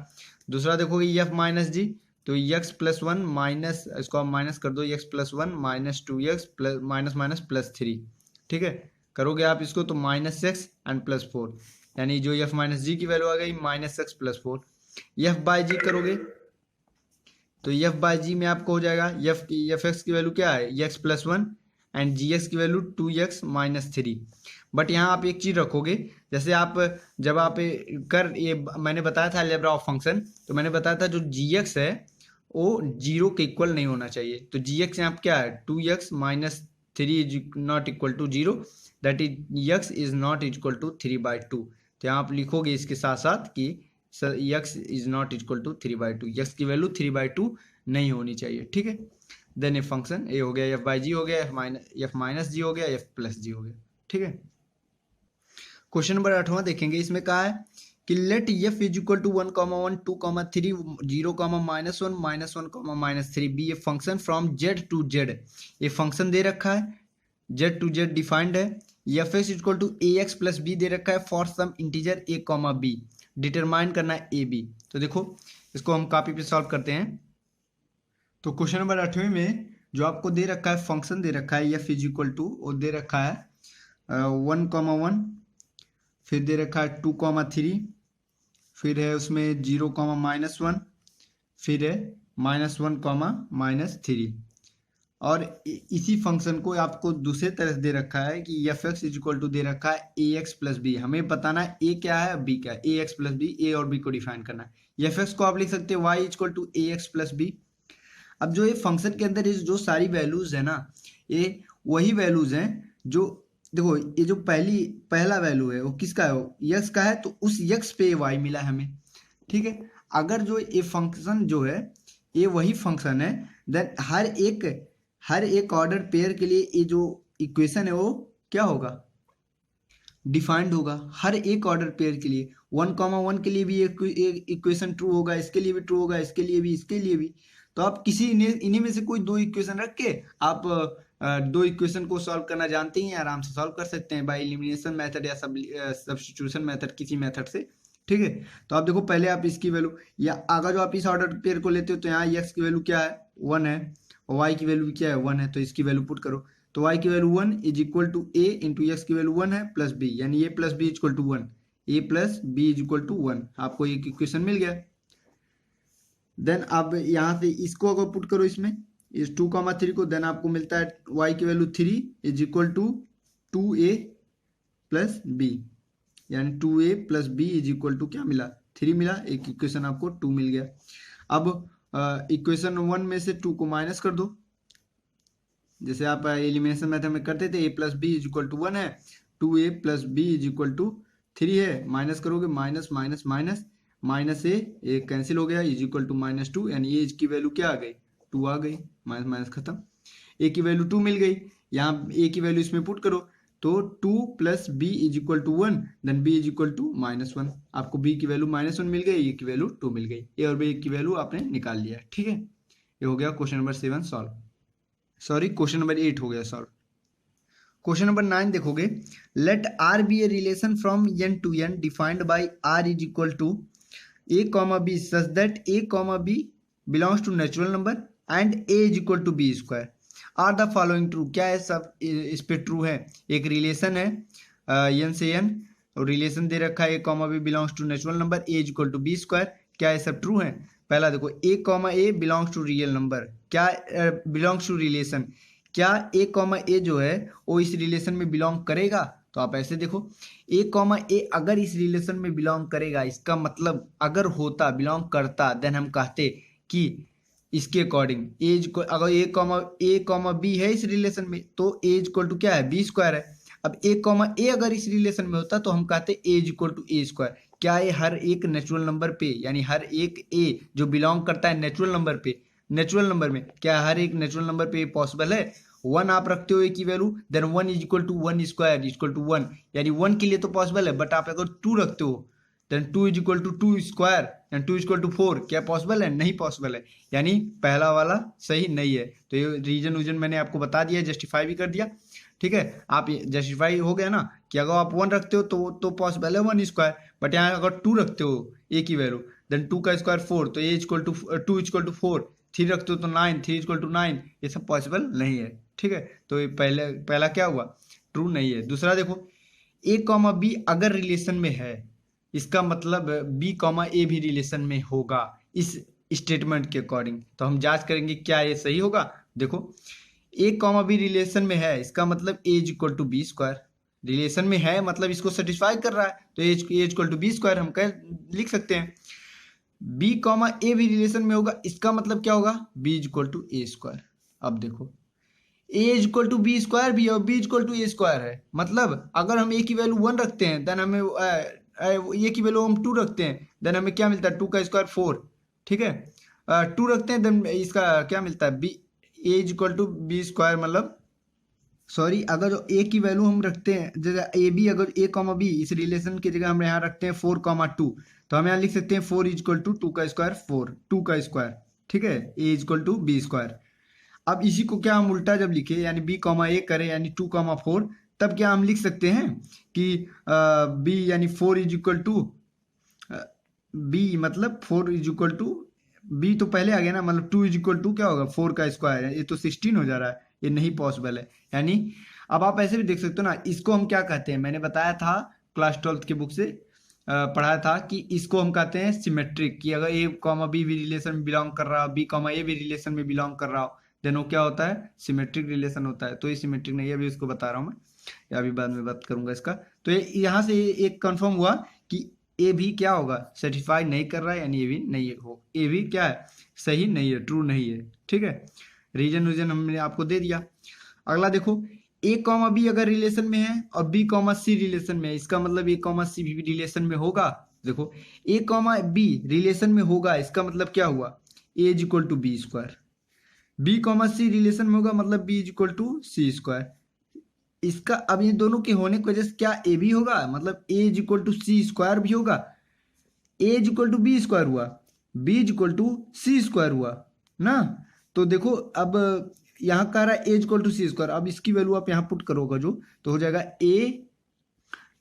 दूसरा देखोगे एफ माइनस जी, तो x प्लस 1 माइनस, इसको आप माइनस कर दो, x plus 1 minus 2x plus minus minus plus 3। ठीक है, करोगे आप इसको तो -x एंड प्लस 4, यानी जो f माइनस जी की वैल्यू आ गई -x प्लस 4। एफ बाय जी करोगे तो एफ बाय जी में आपको हो जाएगा एफ एक्स की वैल्यू क्या है X plus 1 and G X की वैल्यू 2x माइनस 3। बट यहाँ आप एक चीज रखोगे, जैसे आप जब आप ये मैंने बताया था अलजेब्रा ऑफ फंक्शन, तो मैंने बताया था जो जी एक्स है वो 0 के इक्वल नहीं होना चाहिए। तो जी एक्स यहाँ क्या है 2x minus 3 is not equal to 0, that is x is not equal to 3/2। तो यहाँ आप लिखोगे इसके साथ साथ कि x is not equal to 3/2, x की वैल्यू 3/2 नहीं होनी चाहिए। ठीक है, देन ए फंक्शन ए हो गया, एफ बाई जी हो गया, एफ माइनस जी हो गया, एफ प्लस जी हो गया। ठीक है, क्वेश्चन नंबर 8वां देखेंगे। इसमें कहा है कि let F is equal to 1, 1, 2, 3, 0, -1, -1, -3 be a function from Z to Z. ये फंक्शन दे रखा है, जेड टू जेड डिफाइंड है। F X equal to A X plus B दे रखा है for some integer A comma B, determine करना है ए बी। तो देखो इसको हम कॉपी पे सॉल्व करते हैं। तो क्वेश्चन नंबर 8वें में जो आपको दे रखा है फंक्शन दे रखा है एफ इज इक्वल टू, वो दे रखा है 1, 1, फिर दे रखा है 2, 3, फिर है उसमें 0, -1, फिर है -1, -3। और इसी फंक्शन को आपको दूसरे तरह से दे रखा है कि F x is equal to दे रखा है ए एक्स प्लस बी। हमें बताना है ए क्या है बी क्या है, ए एक्स प्लस बी, ए और बी को डिफाइन करना है। एफ एक्स को आप लिख सकते हैं Y is equal to A X plus B. अब जो ये फंक्शन के अंदर जो सारी वैल्यूज है ना, ये वही वैल्यूज हैं जो देखो, ये जो पहला वैल्यू है वो किसका है, यक्स का है, तो उस यक्स पे वाई मिला है हमें। ठीक है, अगर जो ये फंक्शन जो है ये वही फंक्शन है, देन हर एक ऑर्डर पेयर के लिए ये जो इक्वेशन है वो क्या होगा, डिफाइंड होगा। हर एक ऑर्डर पेयर के लिए 1, 1 के लिए भी इक्वेशन ट्रू होगा, इसके लिए भी ट्रू होगा, इसके लिए भी, इसके लिए भी। तो आप किसी इन्हीं में से कोई दो इक्वेशन रख के आप दो इक्वेशन को सॉल्व करना जानते हैं, आराम से सॉल्व कर सकते हैं बाय एलिमिनेशन मेथड या सब्स्टिट्यूशन मेथड, किसी मेथड से। ठीक है, तो आप देखो पहले आप इसकी वैल्यू, या अगर जो आप इस ऑर्डर पेयर को लेते हो तो यहाँ एक्स की वैल्यू क्या है 1 है, और y की वैल्यू क्या है 1 है, तो इसकी वैल्यू पुट करो। तो y की value 1 is equal to a into X की वैल्यू 1 है प्लस b, यानी a plus B equal to 1, a plus B is equal to 1। आपको एक इक्वेशन मिल गया। देन अब यहाँ से इसको अगर पुट करो इसमें, इस 2,3 को, देन आपको मिलता है y की value 3 is equal to 2a plus B, यानी 2a plus B is equal to क्या मिला 3 मिला। एक इक्वेशन आपको 2 मिल गया। अब इक्वेशन 1 में से 2 को माइनस कर दो, जैसे आप एलिमिनेशन मेथड में करते थे। a plus B is equal to 1 है, 2a plus B is equal to 3 है, माइनस करोगे minus minus minus, minus A cancel हो गया, इज इक्वल टू -2, यानी ए की वैल्यू क्या आ गई 2 आ गई, माइनस माइनस खत्म। ए की वैल्यू 2 मिल गई, यहाँ ए की वैल्यू इसमें पुट करो, तो 2 plus B is equal to 1, then B is equal to -1। आपको बी की वैल्यू -1 मिल गई, ए की वैल्यू 2 मिल गई। ए और बी की वैल्यू आपने निकाल लिया, ठीक है। ये हो गया question number 7 solve, sorry question number 8 हो गया सॉल्व। क्वेश्चन नंबर 9 देखोगे, let R be a relation from n to n defined by R is equal to a comma b such that a comma b belongs to natural number and a is equal to b square are the following true। क्या है सब इस पे true है। एक relation है n से n, और रिलेशन दे रखा है a comma b belongs to natural number a is equal to b square। क्या है सब ट्रू है। पहला देखो a comma a belongs to real number, क्या belongs to relation, क्या a comma a जो है वो इस रिलेशन में बिलोंग करेगा। तो आप ऐसे देखो a कॉमा ए अगर इस रिलेशन में बिलोंग करेगा, इसका मतलब अगर होता बिलोंग करता, देन हम कहते कि इसके अकॉर्डिंग एज को, अगर ए कॉमा बी है इस रिलेशन में तो एज इक्वल टू क्या है बी स्क्वायर है। अब ए कॉमा ए अगर इस रिलेशन में होता तो हम कहते as equal to A square. क्या ये हर एक नेचुरल नंबर पे, यानी हर एक ए जो बिलोंग करता है नेचुरल नंबर पे, नेचुरल नंबर में क्या हर एक नेचुरल नंबर पे पॉसिबल है। 1 आप रखते हो ए की value, then 1 is equal to 1 square equal to 1, यानी 1 के लिए तो पॉसिबल है, बट आप अगर 2 रखते हो then 2 is equal to 2 square and 2 equal to 4, क्या पॉसिबल है, नहीं पॉसिबल है, यानी पहला वाला सही नहीं है। तो ये रीजन मैंने आपको बता दिया, जस्टिफाई भी कर दिया, ठीक है। आप जस्टिफाई हो गया ना कि अगर आप 1 रखते हो तो पॉसिबल है 1 स्क्वायर, बट यहाँ अगर 2 रखते हो ए की वैल्यू, देन 2 का स्क्वायर 4, तो ए इक्वल टू 2 इक्वल टू 4, 3 रखते हो तो 9, 3 इक्वल टू 9, ये सब पॉसिबल नहीं है, ठीक है। तो ये पहला क्या हुआ ट्रू नहीं है। दूसरा देखो ए कॉमा बी अगर रिलेशन में है, इसका मतलब बी कॉमा ए भी रिलेशन में होगा इस स्टेटमेंट के अकॉर्डिंग। तो हम जांच करेंगे क्या ये सही होगा। देखो ए कॉमा बी रिलेशन में है, इसका मतलब as equal to B square, relation में है मतलब इसको सेटिस्फाई कर रहा है, तो as equal to B square हम कह लिख सकते हैं। बी कॉमा ए भी रिलेशन में होगा, इसका मतलब क्या होगा B equal to A square. अब देखो A equal to B square भी है और B equal to A square है, मतलब अगर हम ए की वैल्यू 1 रखते हैं देन हमें ए की वैल्यू हम 2 रखते हैं देन हमें क्या मिलता है 2 का स्क्वायर 4, ठीक है। 2 रखते हैं देन इसका क्या मिलता है B A equal to B square, मतलब सॉरी अगर जो ए की वैल्यू हम रखते हैं जैसे ए बी, अगर ए कॉमा बी इस रिलेशन की जगह हम यहाँ रखते हैं 4,2, तो हम यहाँ लिख सकते हैं 4 इक्वल टू 2 का स्क्वायर 4, 2 का स्क्वायर, ठीक है, A equal to B square. अब इसी को क्या हम उल्टा जब लिखे यानी बी कॉमा ए करें यानी 2,4, तब क्या हम लिख सकते हैं कि बी यानी 4 इज इक्वल टू बी, मतलब 4 इज इक्वल टू बी तो पहले आ गया ना, मतलब 2 इज इक्वल टू क्या होगा 4 का स्क्वायर है, ये तो 16 हो जा रहा है, ये नहीं पॉसिबल है। यानी अब आप ऐसे भी देख सकते हो ना, इसको हम क्या कहते हैं, मैंने बताया था क्लास 12 की बुक से पढ़ाया था कि इसको हम कहते हैं सिमेट्रिक, कि अगर ए कॉमा बी भी रिलेशन में बिलोंग कर रहा हो, बी कॉमा ए भी रिलेशन में बिलोंग कर रहा हो, देन वो क्या होता है सिमेट्रिक रिलेशन होता है। तो ये सिमेट्रिक नहीं है, अभी इसको बता रहा हूँ मैं, या अभी बाद में बात करूंगा इसका। तो यहाँ से एक कंफर्म हुआ कि ए भी क्या होगा सेटिस्फाई नहीं कर रहा है, यानी ए भी नहीं हो, ए भी क्या है सही नहीं है, ट्रू नहीं है, ठीक है। रीजन हमने आपको दे दिया। अगला देखो ए कॉमा बी अगर रिलेशन में है और बी कॉमा सी रिलेशन में है, इसका मतलब ए कॉमा सी भी रिलेशन में होगा। देखो ए कॉमा बी रिलेशन में होगा, इसका मतलब क्या हुआ A is equal to B square, B comma C relation में होगा मतलब B is equal to C square. इसका अब ये दोनों के होने की वजह से क्या ए भी होगा, मतलब A is equal to C square भी होगा, A is equal to B square हुआ, B is equal to C square हुआ ना। तो देखो अब यहाँ कह रहा है A equal to C square, अब इसकी वैल्यू आप यहाँ पुट करोगे जो, तो हो जाएगा ए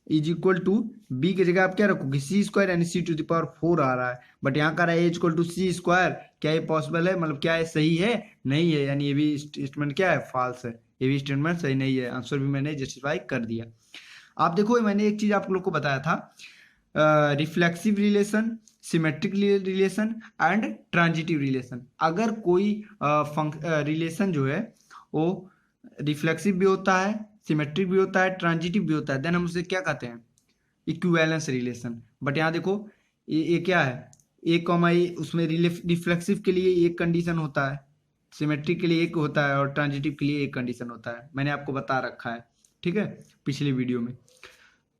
इज इक्वल टू बी की जगह आप क्या रखोगे सी स्क्वायर यानी सी टू द पावर 4 आ रहा है, बट यहाँ का रहा है A equal to C square. क्या ये पॉसिबल है, मतलब क्या ये सही है, नहीं है, यानी ये भी स्टेटमेंट क्या है, फॉल्स है, ये भी स्टेटमेंट सही नहीं है। आंसर भी मैंने जस्टिफाई कर दिया। आप देखो मैंने एक चीज आप लोग को बताया था, reflexive relation, symmetric relation and transitive relation. अगर कोई रिलेशन जो है वो रिफ्लेक्सिव भी होता है, सिमेट्रिक भी होता है, ट्रांजिटिव भी होता है, देन हम उसे क्या कहते हैं, इक्विवेलेंस रिलेशन। बट यहाँ देखो ये क्या है, ए कॉमा ए, उसमें रिफ्लेक्सिव के लिए एक कंडीशन होता है, सिमेट्रिक के लिए एक होता है और ट्रांजिटिव के लिए एक कंडीशन होता है, मैंने आपको बता रखा है, ठीक है, पिछली वीडियो में।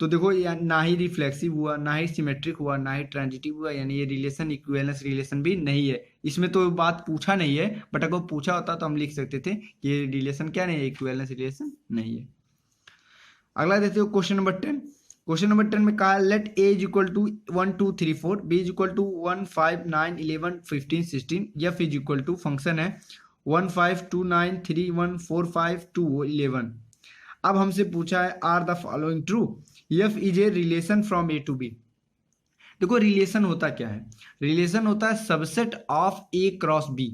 तो देखो ना ही रिफ्लेक्सिव हुआ, ना ही सिमेट्रिक हुआ, ना ही ट्रांजिटिव हुआ, यानी ये रिलेशन इक्विवेलेंस रिलेशन भी नहीं है। इसमें तो बात पूछा नहीं है, बट अगर पूछा होता तो हम लिख सकते थे कि ये रिलेशन क्या नहीं है, इक्विवेलेंस रिलेशन नहीं है। अगला देखते हो क्वेश्चन नंबर 10। क्वेश्चन नंबर 10 में कहा है let A is equal to 1 2 3 4, B is equal to 1 5 9 11 15 16, F is equal to function है 1 5 2 9 3 1 4 5 2 11। अब हमसे पूछा है are the following true, F is a relation from A to B. देखो रिलेशन होता क्या है, रिलेशन होता है subset of A cross B.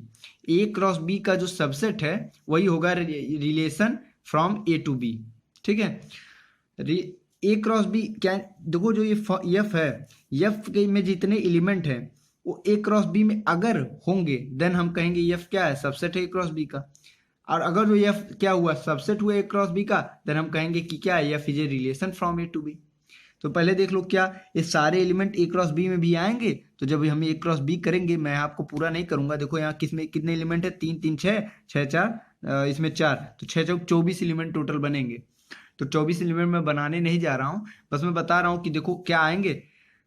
A cross B का जो सबसेट है वही होगा relation from A to B, ठीक है। ए क्रॉस बी क्या, देखो जो ये एफ है, एफ के में जितने एलिमेंट हैं वो ए क्रॉस बी में अगर होंगे देन हम कहेंगे एफ क्या है, सबसेट है ए क्रॉस बी का। और अगर जो एफ क्या हुआ, सबसेट हुआ ए क्रॉस बी का, देन हम कहेंगे कि क्या है, F is a relation from A to B. तो पहले देख लो क्या ये सारे एलिमेंट ए क्रॉस बी में भी आएंगे, तो जब हम ए क्रॉस बी करेंगे, मैं आपको पूरा नहीं करूंगा, देखो यहाँ किसमें कितने एलिमेंट है, 3 3 6 6 4, इसमें 4, तो 6 चौक 24 एलिमेंट टोटल बनेंगे। तो 24 एलिमेंट मैं बनाने नहीं जा रहा हूँ, बस मैं बता रहा हूँ कि देखो क्या आएंगे।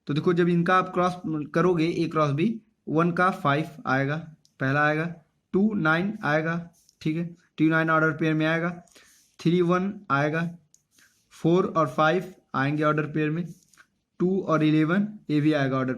तो देखो जब इनका आप क्रॉस करोगे ए क्रॉस बी, 1 का 5 आएगा, पहला आएगा, 2 9 आएगा, ठीक है, 2 9 ऑर्डर पेयर में आएगा, 3 1 आएगा, 4 और 5 आएंगे ऑर्डर पेयर में, 2 और 11 ये भी आएगा ऑर्डर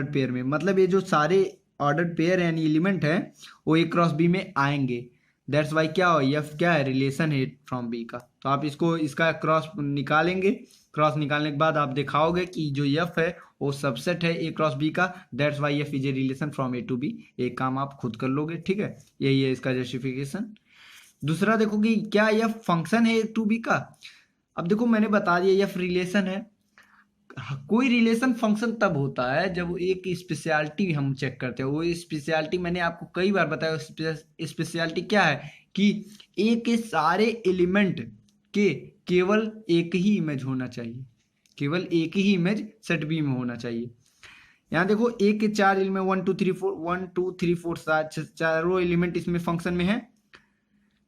पेयर में। मतलब ये जो सारे ऑर्डर पेयर यानी एलिमेंट है वो ए क्रॉस बी में आएंगे। दैट्स वाई क्या हो, एफ क्या है, रिलेशन है फ्रॉम बी का। तो आप इसका क्रॉस निकालेंगे, क्रॉस निकालने के बाद आप दिखाओगे कि जो एफ है वो सबसेट है ए क्रॉस बी का, that's why F is a relation from A to B. एक काम आप खुद कर लोगे, ठीक है, यही है इसका जस्टिफिकेशन। दूसरा देखो कि क्या एफ फंक्शन है ए टू बी का। अब देखो मैंने बता दिया एफ रिलेशन है। कोई रिलेशन फंक्शन तब होता है जब एक स्पेशलिटी हम चेक करते हैं, वो स्पेशलिटी मैंने आपको कई बार बताया, स्पेशलिटी क्या है कि ए के सारे एलिमेंट के केवल एक ही इमेज होना चाहिए, केवल एक ही इमेज सेट बी में होना चाहिए। यहाँ देखो ए के 4 एलिमेंट 1 2 3 4 1 2 3 4 चारों एलिमेंट इसमें फंक्शन में है,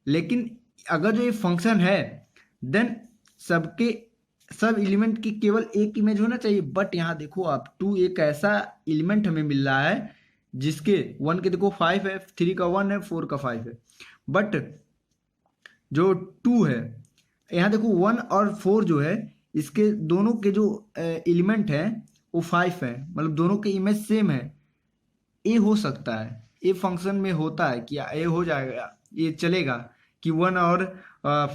लेकिन अगर जो ये फंक्शन है देन सब एलिमेंट की केवल एक इमेज होना चाहिए। बट यहाँ देखो आप 2 एक ऐसा एलिमेंट हमें मिल रहा है जिसके 1 के देखो 5 है, 3 का 1 है, 4 का 5 है, बट जो 2 है यहाँ देखो 1 और 4 जो है इसके दोनों के जो एलिमेंट है वो 5 है, मतलब दोनों के इमेज सेम है। ए हो सकता है, ए फंक्शन में होता है कि ए हो जाएगा, ये चलेगा कि 1 और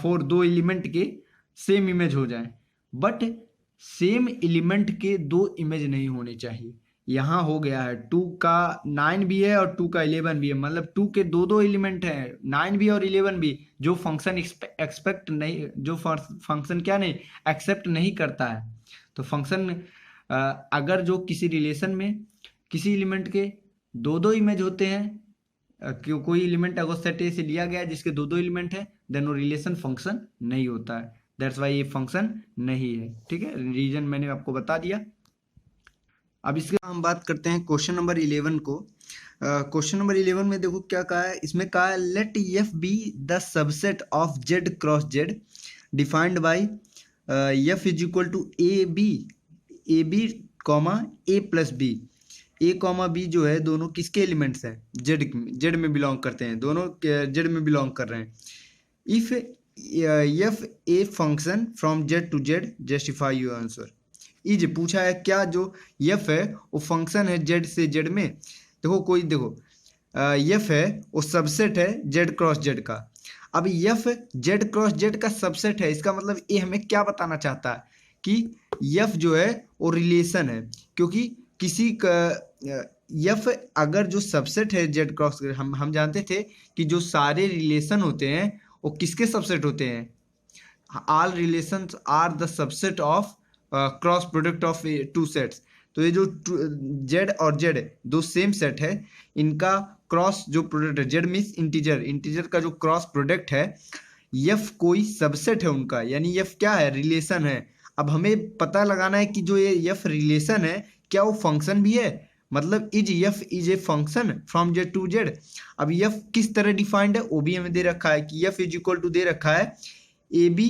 4 दो एलिमेंट के सेम इमेज हो जाए, बट सेम एलिमेंट के दो इमेज नहीं होने चाहिए। यहाँ हो गया है 2 का 9 भी है और 2 का 11 भी है, मतलब 2 के दो एलिमेंट हैं, 9 भी और 11 भी, जो फंक्शन एक्सपेक्ट नहीं, जो फंक्शन क्या नहीं एक्सेप्ट नहीं करता है। तो फंक्शन अगर जो किसी रिलेशन में किसी एलिमेंट के दो इमेज होते हैं, कोई एलिमेंट अगर सेट ए से लिया गया है जिसके दो एलिमेंट है, देन वो रिलेशन फंक्शन नहीं होता है, दैट्स वाई ये फंक्शन नहीं है, ठीक है, रीजन मैंने आपको बता दिया। अब इसके हम बात करते हैं क्वेश्चन नंबर 11 को। क्वेश्चन नंबर 11 में देखो क्या कहा है, इसमें कहा है let F be the subset of Z cross Z defined by F is equal to A B comma A plus B. A comma B जो है दोनों किसके एलिमेंट्स हैं, जेड में बिलोंग करते हैं, दोनों जेड में बिलोंग कर रहे हैं। If F a function from Z to Z justify your answer. ये जो पूछा है क्या जो एफ है वो फंक्शन है जेड से जेड में, देखो एफ है वो सबसेट है जेड क्रॉस जेड का। अब एफ जेड क्रॉस जेड का सबसेट है, इसका मतलब ये हमें क्या बताना चाहता है कि एफ जो है वो रिलेशन है, क्योंकि किसी का एफ अगर जो सबसेट है जेड क्रॉस, हम जानते थे कि जो सारे रिलेशन होते हैं वो किसके सबसेट होते हैं, all relations are the subset of cross product of two sets. तो ये जो जेड और जेड दो सेम सेट है, इनका क्रॉस जो प्रोडक्ट है, जेड मीन्स इंटीजर, इंटीजर का जो क्रॉस प्रोडक्ट है, एफ कोई सबसेट है उनका, यानी एफ क्या है, रिलेशन है। अब हमें पता लगाना है कि जो ये एफ रिलेशन है क्या वो फंक्शन भी है, मतलब is F is a function from Z to Z. अब एफ किस तरह डिफाइंड है वो भी हमें दे रखा है कि एफ इज इक्वल टू दे रखा है A B,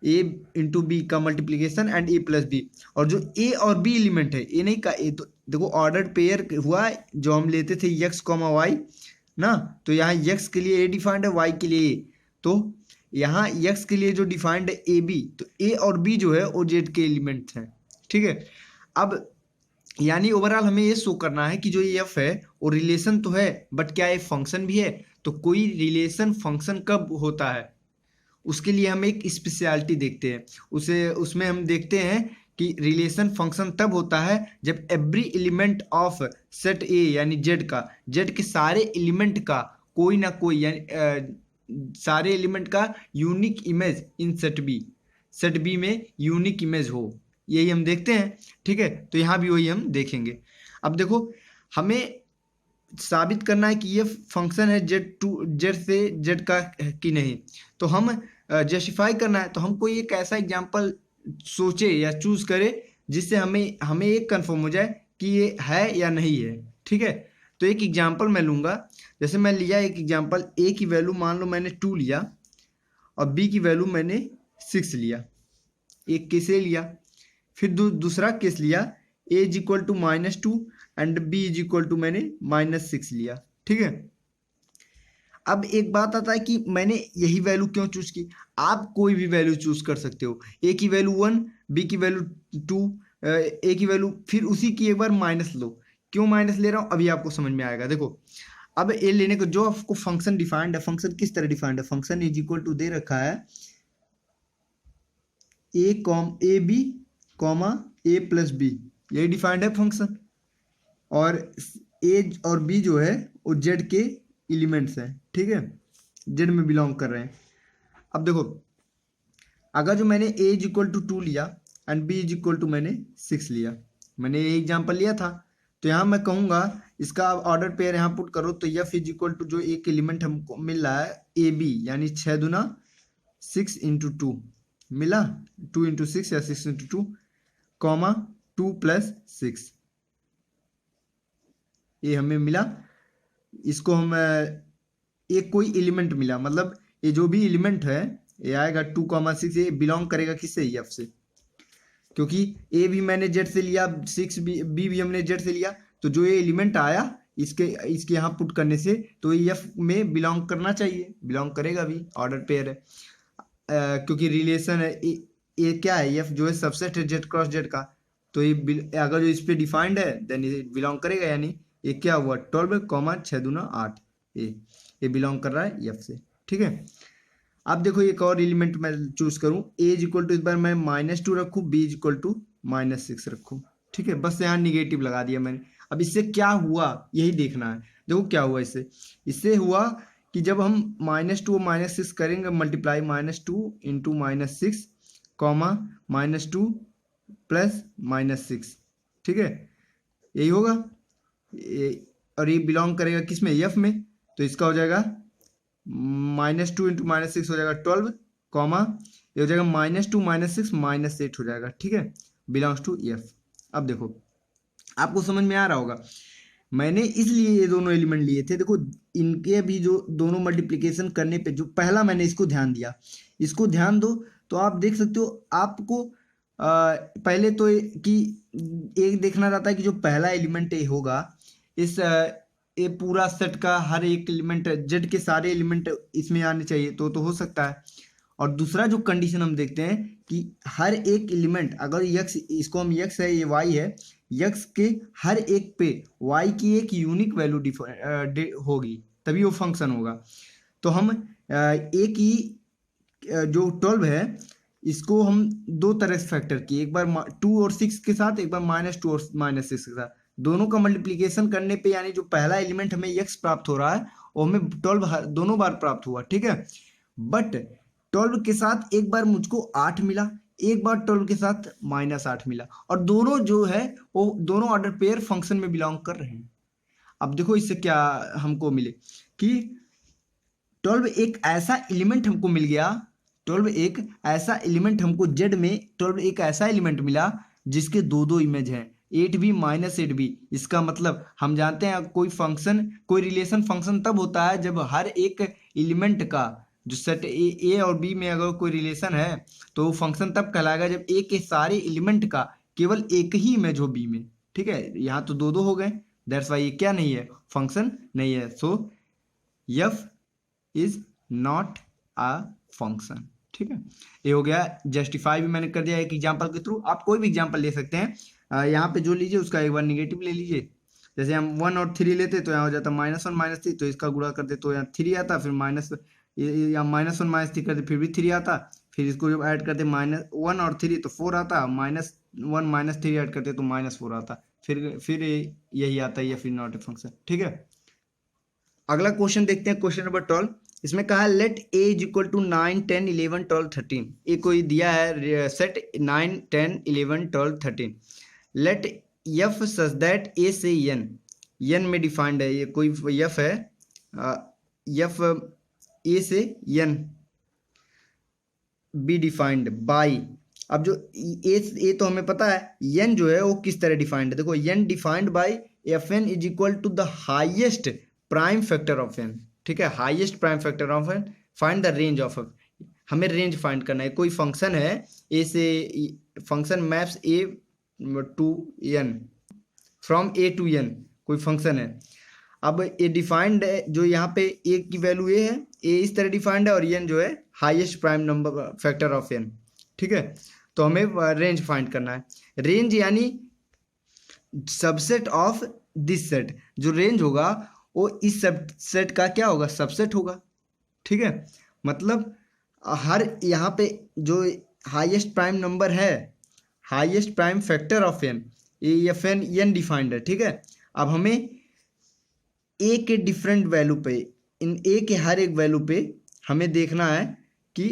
A into B का multiplication and A plus B, और जो ए और बी एलिमेंट है, ए नहीं का ए, तो देखो ऑर्डर पेयर हुआ जो हम लेते थे यक्स कॉमा वाई ना, तो यहाँ यक्स के लिए ए डिफाइंड है, वाई के लिए ए, तो यहाँ यक्स के लिए जो डिफाइंड है ए बी, तो ए और बी जो है वो जेड के एलिमेंट्स हैं, ठीक है। अब यानी ओवरऑल हमें ये शो करना है कि जो ये एफ है वो रिलेशन तो है बट क्या ये फंक्शन भी है। तो कोई रिलेशन फंक्शन कब होता है, उसके लिए हम एक स्पेशलिटी देखते हैं, उसमें हम देखते हैं कि रिलेशन फंक्शन तब होता है जब एवरी एलिमेंट ऑफ सेट ए यानी जेड का, जेड के सारे एलिमेंट का कोई ना कोई यानी सारे एलिमेंट का unique image in set B में यूनिक इमेज हो, यही हम देखते हैं, ठीक है। तो यहाँ भी वही हम देखेंगे। अब देखो हमें साबित करना है कि ये फंक्शन है जेड से जेड का कि नहीं, तो हम जस्टिफाई करना है, तो हम कोई एक ऐसा एग्जांपल सोचे या चूज करें जिससे हमें एक कंफर्म हो जाए कि ये है या नहीं है, ठीक है। तो एक एग्जांपल मैं लूँगा, जैसे मैं लिया एक एग्जांपल, ए की वैल्यू मान लो मैंने 2 लिया और बी की वैल्यू मैंने 6 लिया, एक केस ए लिया, फिर दूसरा केस लिया A is equal to -2 and B is equal to मैंने -6 लिया, ठीक है। अब एक बात आता है कि मैंने यही वैल्यू क्यों चूज की, आप कोई भी वैल्यू चूज कर सकते हो, ए की वैल्यू 1, बी की वैल्यू 2, ए की वैल्यू, फिर उसी की एक बार माइनस लो। क्यों माइनस ले रहा हूँ अभी आपको समझ में आएगा। देखो अब ए लेने को जो आपको फंक्शन डिफाइंड है, फंक्शन किस तरह डिफाइंड है, फंक्शन इज इक्वल टू दे रखा है A B comma A plus B, यही डिफाइंड है फंक्शन, और ए और बी जो है वो जेड के एलिमेंट्स हैं, ठीक है, जेड में बिलोंग कर रहे हैं। अब देखो अगर जो मैंने ए इज इक्वल टू 2 लिया and B is equal to मैंने 6 लिया, मैंने ये एग्जाम्पल लिया था, तो यहाँ मैं कहूँगा इसका ऑर्डर पेयर यहाँ पुट करो, तो एफ इज इक्वल टू जो एक एलिमेंट हमको मिल रहा है ए बी, यानी 6 दूना 6 इंटू 2 मिला, 2 इंटू 6 या 6 इंटू 2 कॉमा 2 प्लस 6, ये हमें मिला। इसको हम एक कोई एलिमेंट मिला, मतलब ये जो भी एलिमेंट है ये आएगा 2,6, ये बिलोंग करेगा किससे, एफ से, क्योंकि ए भी मैंने जेड से लिया, 6 बी भी हमने जेड से लिया, तो जो ये एलिमेंट आया इसके यहाँ पुट करने से तो ये एफ में बिलोंग करना चाहिए, बिलोंग करेगा भी, ऑर्डर पेयर है, क्योंकि रिलेशन है, ये क्या है, एफ जो है सबसेट है जेड क्रॉस जेड का, तो ये अगर जो इस पे डिफाइंड है देन ये बिलोंग करेगा, यानी ये क्या हुआ 12, 6 दूना 8, ये बिलोंग कर रहा है एफ से, ठीक है। अब देखो एक और एलिमेंट मैं चूज करूं, ए इज इक्वल टू इस बार मैं -2 रखूं, बी इज इक्वल टू -6 रखूं, ठीक है, बस यहाँ निगेटिव लगा दिया मैंने। अब इससे क्या हुआ यही देखना है, देखो क्या हुआ इससे हुआ कि जब हम -2 -6 करेंगे मल्टीप्लाई, -2 इंटू -6 कॉमा -2 प्लस -6, ठीक है, यही होगा, और ये बिलोंग करेगा किस में, एफ में, तो इसका हो जाएगा -2 इंटू -6 हो जाएगा 12 कॉमा ये हो जाएगा -2 -6 -8 हो जाएगा, ठीक है, बिलोंग्स टू एफ। अब देखो आपको समझ में आ रहा होगा, मैंने इसलिए ये दोनों एलिमेंट लिए थे, देखो इनके भी जो दोनों मल्टीप्लिकेशन करने पे जो पहला मैंने इसको ध्यान दिया, इसको ध्यान दो तो आप देख सकते हो, आपको पहले तो कि एक देखना रहता है कि जो पहला एलिमेंट ये होगा इस ये पूरा सेट का हर एक एलिमेंट जेड के सारे एलिमेंट इसमें आने चाहिए, तो हो सकता है। और दूसरा जो कंडीशन हम देखते हैं कि हर एक एलिमेंट अगर यक्स, इसको हम यक्स है ये वाई है, यक्स के हर एक पे वाई की एक यूनिक वैल्यू होगी तभी वो फंक्शन होगा। तो हम एक ही जो 12 है इसको हम दो तरह से फैक्टर किए, एक बार 2 और 6 के साथ, एक बार -2 और -6 के साथ। दोनों का मल्टीप्लीकेशन करने पे यानी जो पहला एलिमेंट हमें x प्राप्त हो रहा है वो हमें 12 दोनों बार प्राप्त हुआ, ठीक है। बट 12 के साथ एक बार मुझको 8 मिला, एक बार 12 के साथ -8 मिला, और दोनों जो है वो दोनों ऑर्डर पेयर फंक्शन में बिलोंग कर रहे हैं। अब देखो इससे क्या हमको मिले कि 12 एक ऐसा एलिमेंट हमको मिल गया, 12 एक ऐसा एलिमेंट हमको जेड में 12 एक ऐसा एलिमेंट मिला जिसके दो दो इमेज हैं, 8b -8b। इसका मतलब हम जानते हैं कोई फंक्शन, कोई रिलेशन फंक्शन तब होता है जब हर एक एलिमेंट का जो सेट ए और बी में अगर कोई रिलेशन है तो वो फंक्शन तब कहलाएगा जब ए के सारे एलिमेंट का केवल एक ही इमेज हो बी में, ठीक है। यहाँ तो दो दो हो गए, दैट्स वाई ये क्या नहीं है, फंक्शन नहीं है। So F is not a function, ठीक है। ये हो गया, जस्टिफाई भी मैंने कर दिया एक एग्जांपल के थ्रू। आप कोई भी एग्जांपल ले सकते हैं, यहाँ पे जो लीजिए उसका एक बार निगेटिव ले लीजिए। जैसे हम 1 और 3 लेते तो यहाँ हो जाता -1 -3, तो इसका गुणा करते तो यहाँ 3 आता, फिर यहाँ -1 -3 करते फिर भी 3 आता, फिर इसको जब ऐड करते -1 और 3 तो 4 आता, -1 -3 ऐड करते तो -4 आता, फिर यही आता है, या फिर नॉट ए फंक्शन, ठीक है। अगला क्वेश्चन देखते हैं, क्वेश्चन नंबर 12। इसमें कहा है let A is equal to 9 10 11 12 13। ये कोई दिया है set 9 10 11 12 13। Let F such that A से एन में डिफाइंड है, ये कोई एफ है, एफ ए से एन बी डिफाइंड बाई। अब जो ए तो हमें पता है, एन जो है वो किस तरह डिफाइंड है, देखो N defined by F N is equal to the highest prime factor of N, ठीक है। Highest prime factor of N, find the range of F. हमें रेंज फाइंड करना है। कोई फंक्शन है ए से, function maps A to N, from A to N कोई function है। अब ए डिफाइंड है, जो यहाँ पे ए की वैल्यू ए है, ए इस तरह डिफाइंड है, और एन जो है highest prime number factor of N, ठीक है। तो हमें रेंज फाइंड करना है। रेंज यानी सबसेट ऑफ दिस सेट, जो रेंज होगा वो इस सब सेट का क्या होगा, सबसेट होगा, ठीक है। मतलब हर यहाँ पे जो हाईएस्ट प्राइम नंबर है, highest prime factor of N, F N N defined है, ठीक है। अब हमें ए के डिफरेंट वैल्यू पे, इन ए के हर एक वैल्यू पे हमें देखना है कि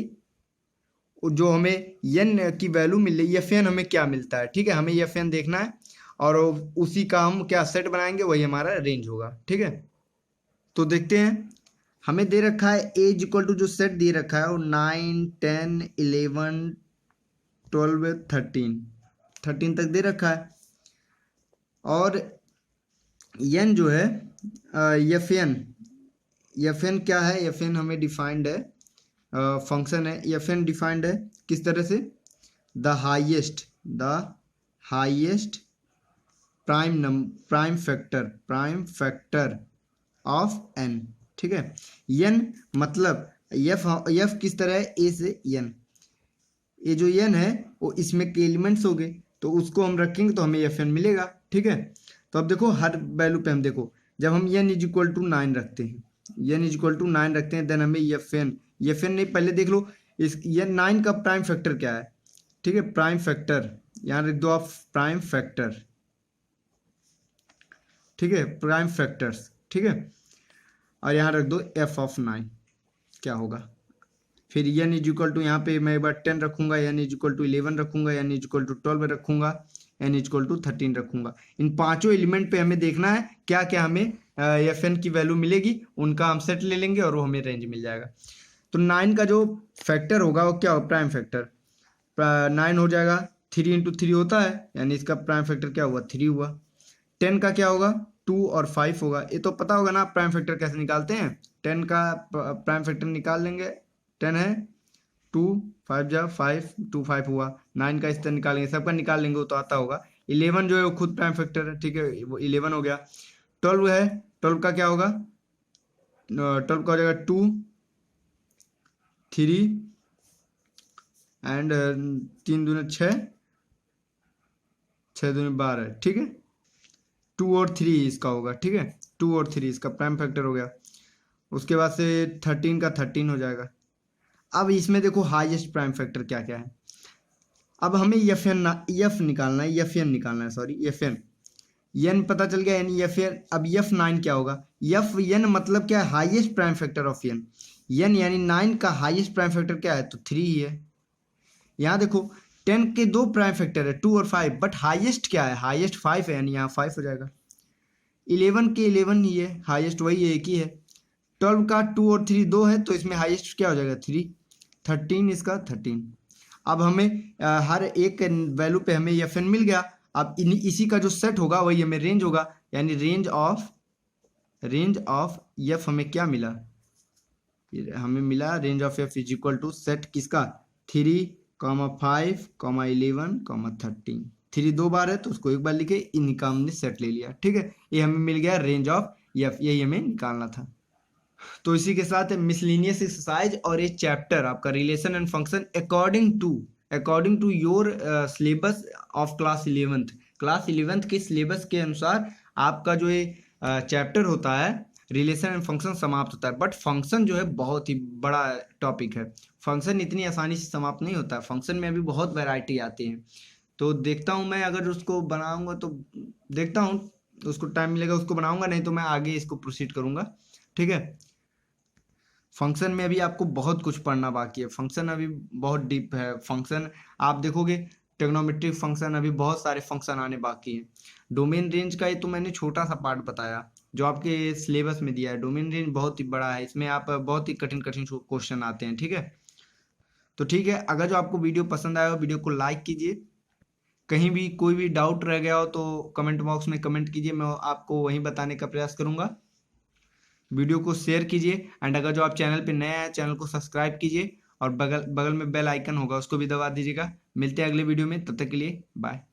जो हमें एन की वैल्यू मिल रही है, एफ एन हमें क्या मिलता है, ठीक है। हमें एफ एन देखना है और उसी का हम क्या सेट बनाएंगे, वही हमारा रेंज होगा, ठीक है। तो देखते हैं, हमें दे रखा है ए इज इक्वल टू, जो सेट दे रखा है वो 9 10 11 12 13 तक दे रखा है। और एन जो है एफ एन क्या है, एफ एन हमें डिफाइंड है, फंक्शन है, एफ एन डिफाइंड है किस तरह से, the highest prime factor of N, ठीक है। एन मतलब एफ किस तरह है, ए से एन, ये जो एन है वो इसमें के एलिमेंट्स हो गए, तो उसको हम रखेंगे तो हमें एफ एन मिलेगा, ठीक है। तो अब देखो हर वैल्यू पे हम देखो, जब हम एन इज इक्वल टू 9 रखते हैं, एन इज इक्वल टू 9 रखते हैं, देन हमें एफ एन नहीं, पहले देख लो इस एन 9 का प्राइम फैक्टर क्या है, ठीक है। प्राइम फैक्टर यहाँ रख दो आप, प्राइम फैक्टर, ठीक है, प्राइम फैक्टर्स, ठीक है। और यहाँ रख दो एफ ऑफ 9 क्या होगा। फिर एन इज इक्वल टू, यहाँ पे मैं एक बार 10 रखूंगा, एन इज इक्वल टू 11 रखूंगा, एन इज इक्वल टू 12 रखूंगा, एन इज इक्वल टू 13 रखूंगा। इन पांचों एलिमेंट पे हमें देखना है क्या क्या हमें एफ एन की वैल्यू मिलेगी, उनका हम सेट ले लेंगे और वो हमें रेंज मिल जाएगा। तो 9 का जो फैक्टर होगा वो क्या होगा, प्राइम फैक्टर 9 हो जाएगा, 3 इंटू 3 होता है, यानी इसका प्राइम फैक्टर क्या हुआ, 3 हुआ। 10 का क्या होगा, 2 और 5 होगा। ये तो पता होगा ना आप प्राइम फैक्टर कैसे निकालते हैं, 10 का प्राइम फैक्टर निकाल लेंगे, 10 है 2 5 जा 5 2 5 हुआ, 9 का इस तरह निकालेंगे, सबका निकाल लेंगे, वो तो आता होगा। 11 जो है वो खुद प्राइम फैक्टर है, ठीक है, वो 11 हो गया। 12 है, 12 का क्या होगा, 12 का हो जाएगा 2 3 एंड 3 दूनी 6 6 दूनी 12, ठीक है। 2 और 3 इसका होगा, ठीक है, 2 और 3 इसका प्राइम फैक्टर हो गया। उसके बाद से 13 का 13 हो जाएगा। अब इसमें देखो हाईएस्ट प्राइम फैक्टर क्या क्या है। अब हमें एफ निकालना है, एफ एन पता चल गया, यानी एफ एन। अब एफ 9 क्या होगा, एफ एन मतलब क्या है, highest prime factor of N. N यानी 9 का हाईएस्ट प्राइम फैक्टर क्या है, तो 3 ही है। यहाँ देखो 10 के दो प्राइम फैक्टर है, 2 और 5, बट हाईएस्ट क्या है, हाईएस्ट 5 है, यानी यहाँ 5 हो जाएगा। 11 के 11 ही है, हाईएस्ट वही है, एक ही है। 12 का 2 और 3 दो है, तो इसमें हाईएस्ट क्या हो जाएगा, 3। 13 इसका 13। अब हमें हर एक वैल्यू पे हमें एफ एन मिल गया। अब इसी का जो सेट होगा वही हमें रेंज होगा, यानी रेंज ऑफ एफ हमें क्या मिला, हमें मिला range of F is equal to set किसका, 3, 5, 11, 13। 3 दो बार है तो उसको एक बार लिखे, इनका हमने सेट ले लिया, ठीक है। ये हमें मिल गया रेंज ऑफ एफ, यही हमें निकालना था। तो इसी के साथ मिसलिनियस एक्सरसाइज और ये चैप्टर आपका relation and function according to your syllabus of class 11th के सिलेबस के अनुसार आपका जो ये चैप्टर होता है रिलेशन एंड फंक्शन समाप्त होता है। बट फंक्शन जो है बहुत ही बड़ा टॉपिक है, फंक्शन इतनी आसानी से समाप्त नहीं होता है, फंक्शन में अभी बहुत वैरायटी आती है। तो देखता हूँ मैं, अगर उसको बनाऊंगा तो देखता हूँ, उसको टाइम मिलेगा उसको बनाऊंगा, नहीं तो मैं आगे इसको प्रोसीड करूंगा, ठीक है। फंक्शन में अभी आपको बहुत कुछ पढ़ना बाकी है, फंक्शन अभी बहुत डीप है। फंक्शन आप देखोगे, ट्रिग्नोमेट्रिक फंक्शन, अभी बहुत सारे फंक्शन आने बाकी हैं। डोमेन रेंज का ये तो मैंने छोटा सा पार्ट बताया जो आपके सिलेबस में दिया है। डोमेन रेंज बहुत ही बड़ा है, इसमें आप बहुत ही कठिन कठिन क्वेश्चन आते हैं, ठीक है। तो ठीक है, अगर जो आपको वीडियो पसंद आया हो वीडियो को लाइक कीजिए, कहीं भी कोई भी डाउट रह गया हो तो कमेंट बॉक्स में कमेंट कीजिए, मैं आपको वहीं बताने का प्रयास करूंगा। वीडियो को शेयर कीजिए, एंड अगर जो आप चैनल पे नए हैं चैनल को सब्सक्राइब कीजिए, और बगल बगल में बेल आइकन होगा उसको भी दबा दीजिएगा। मिलते हैं अगले वीडियो में, तब तक के लिए बाय।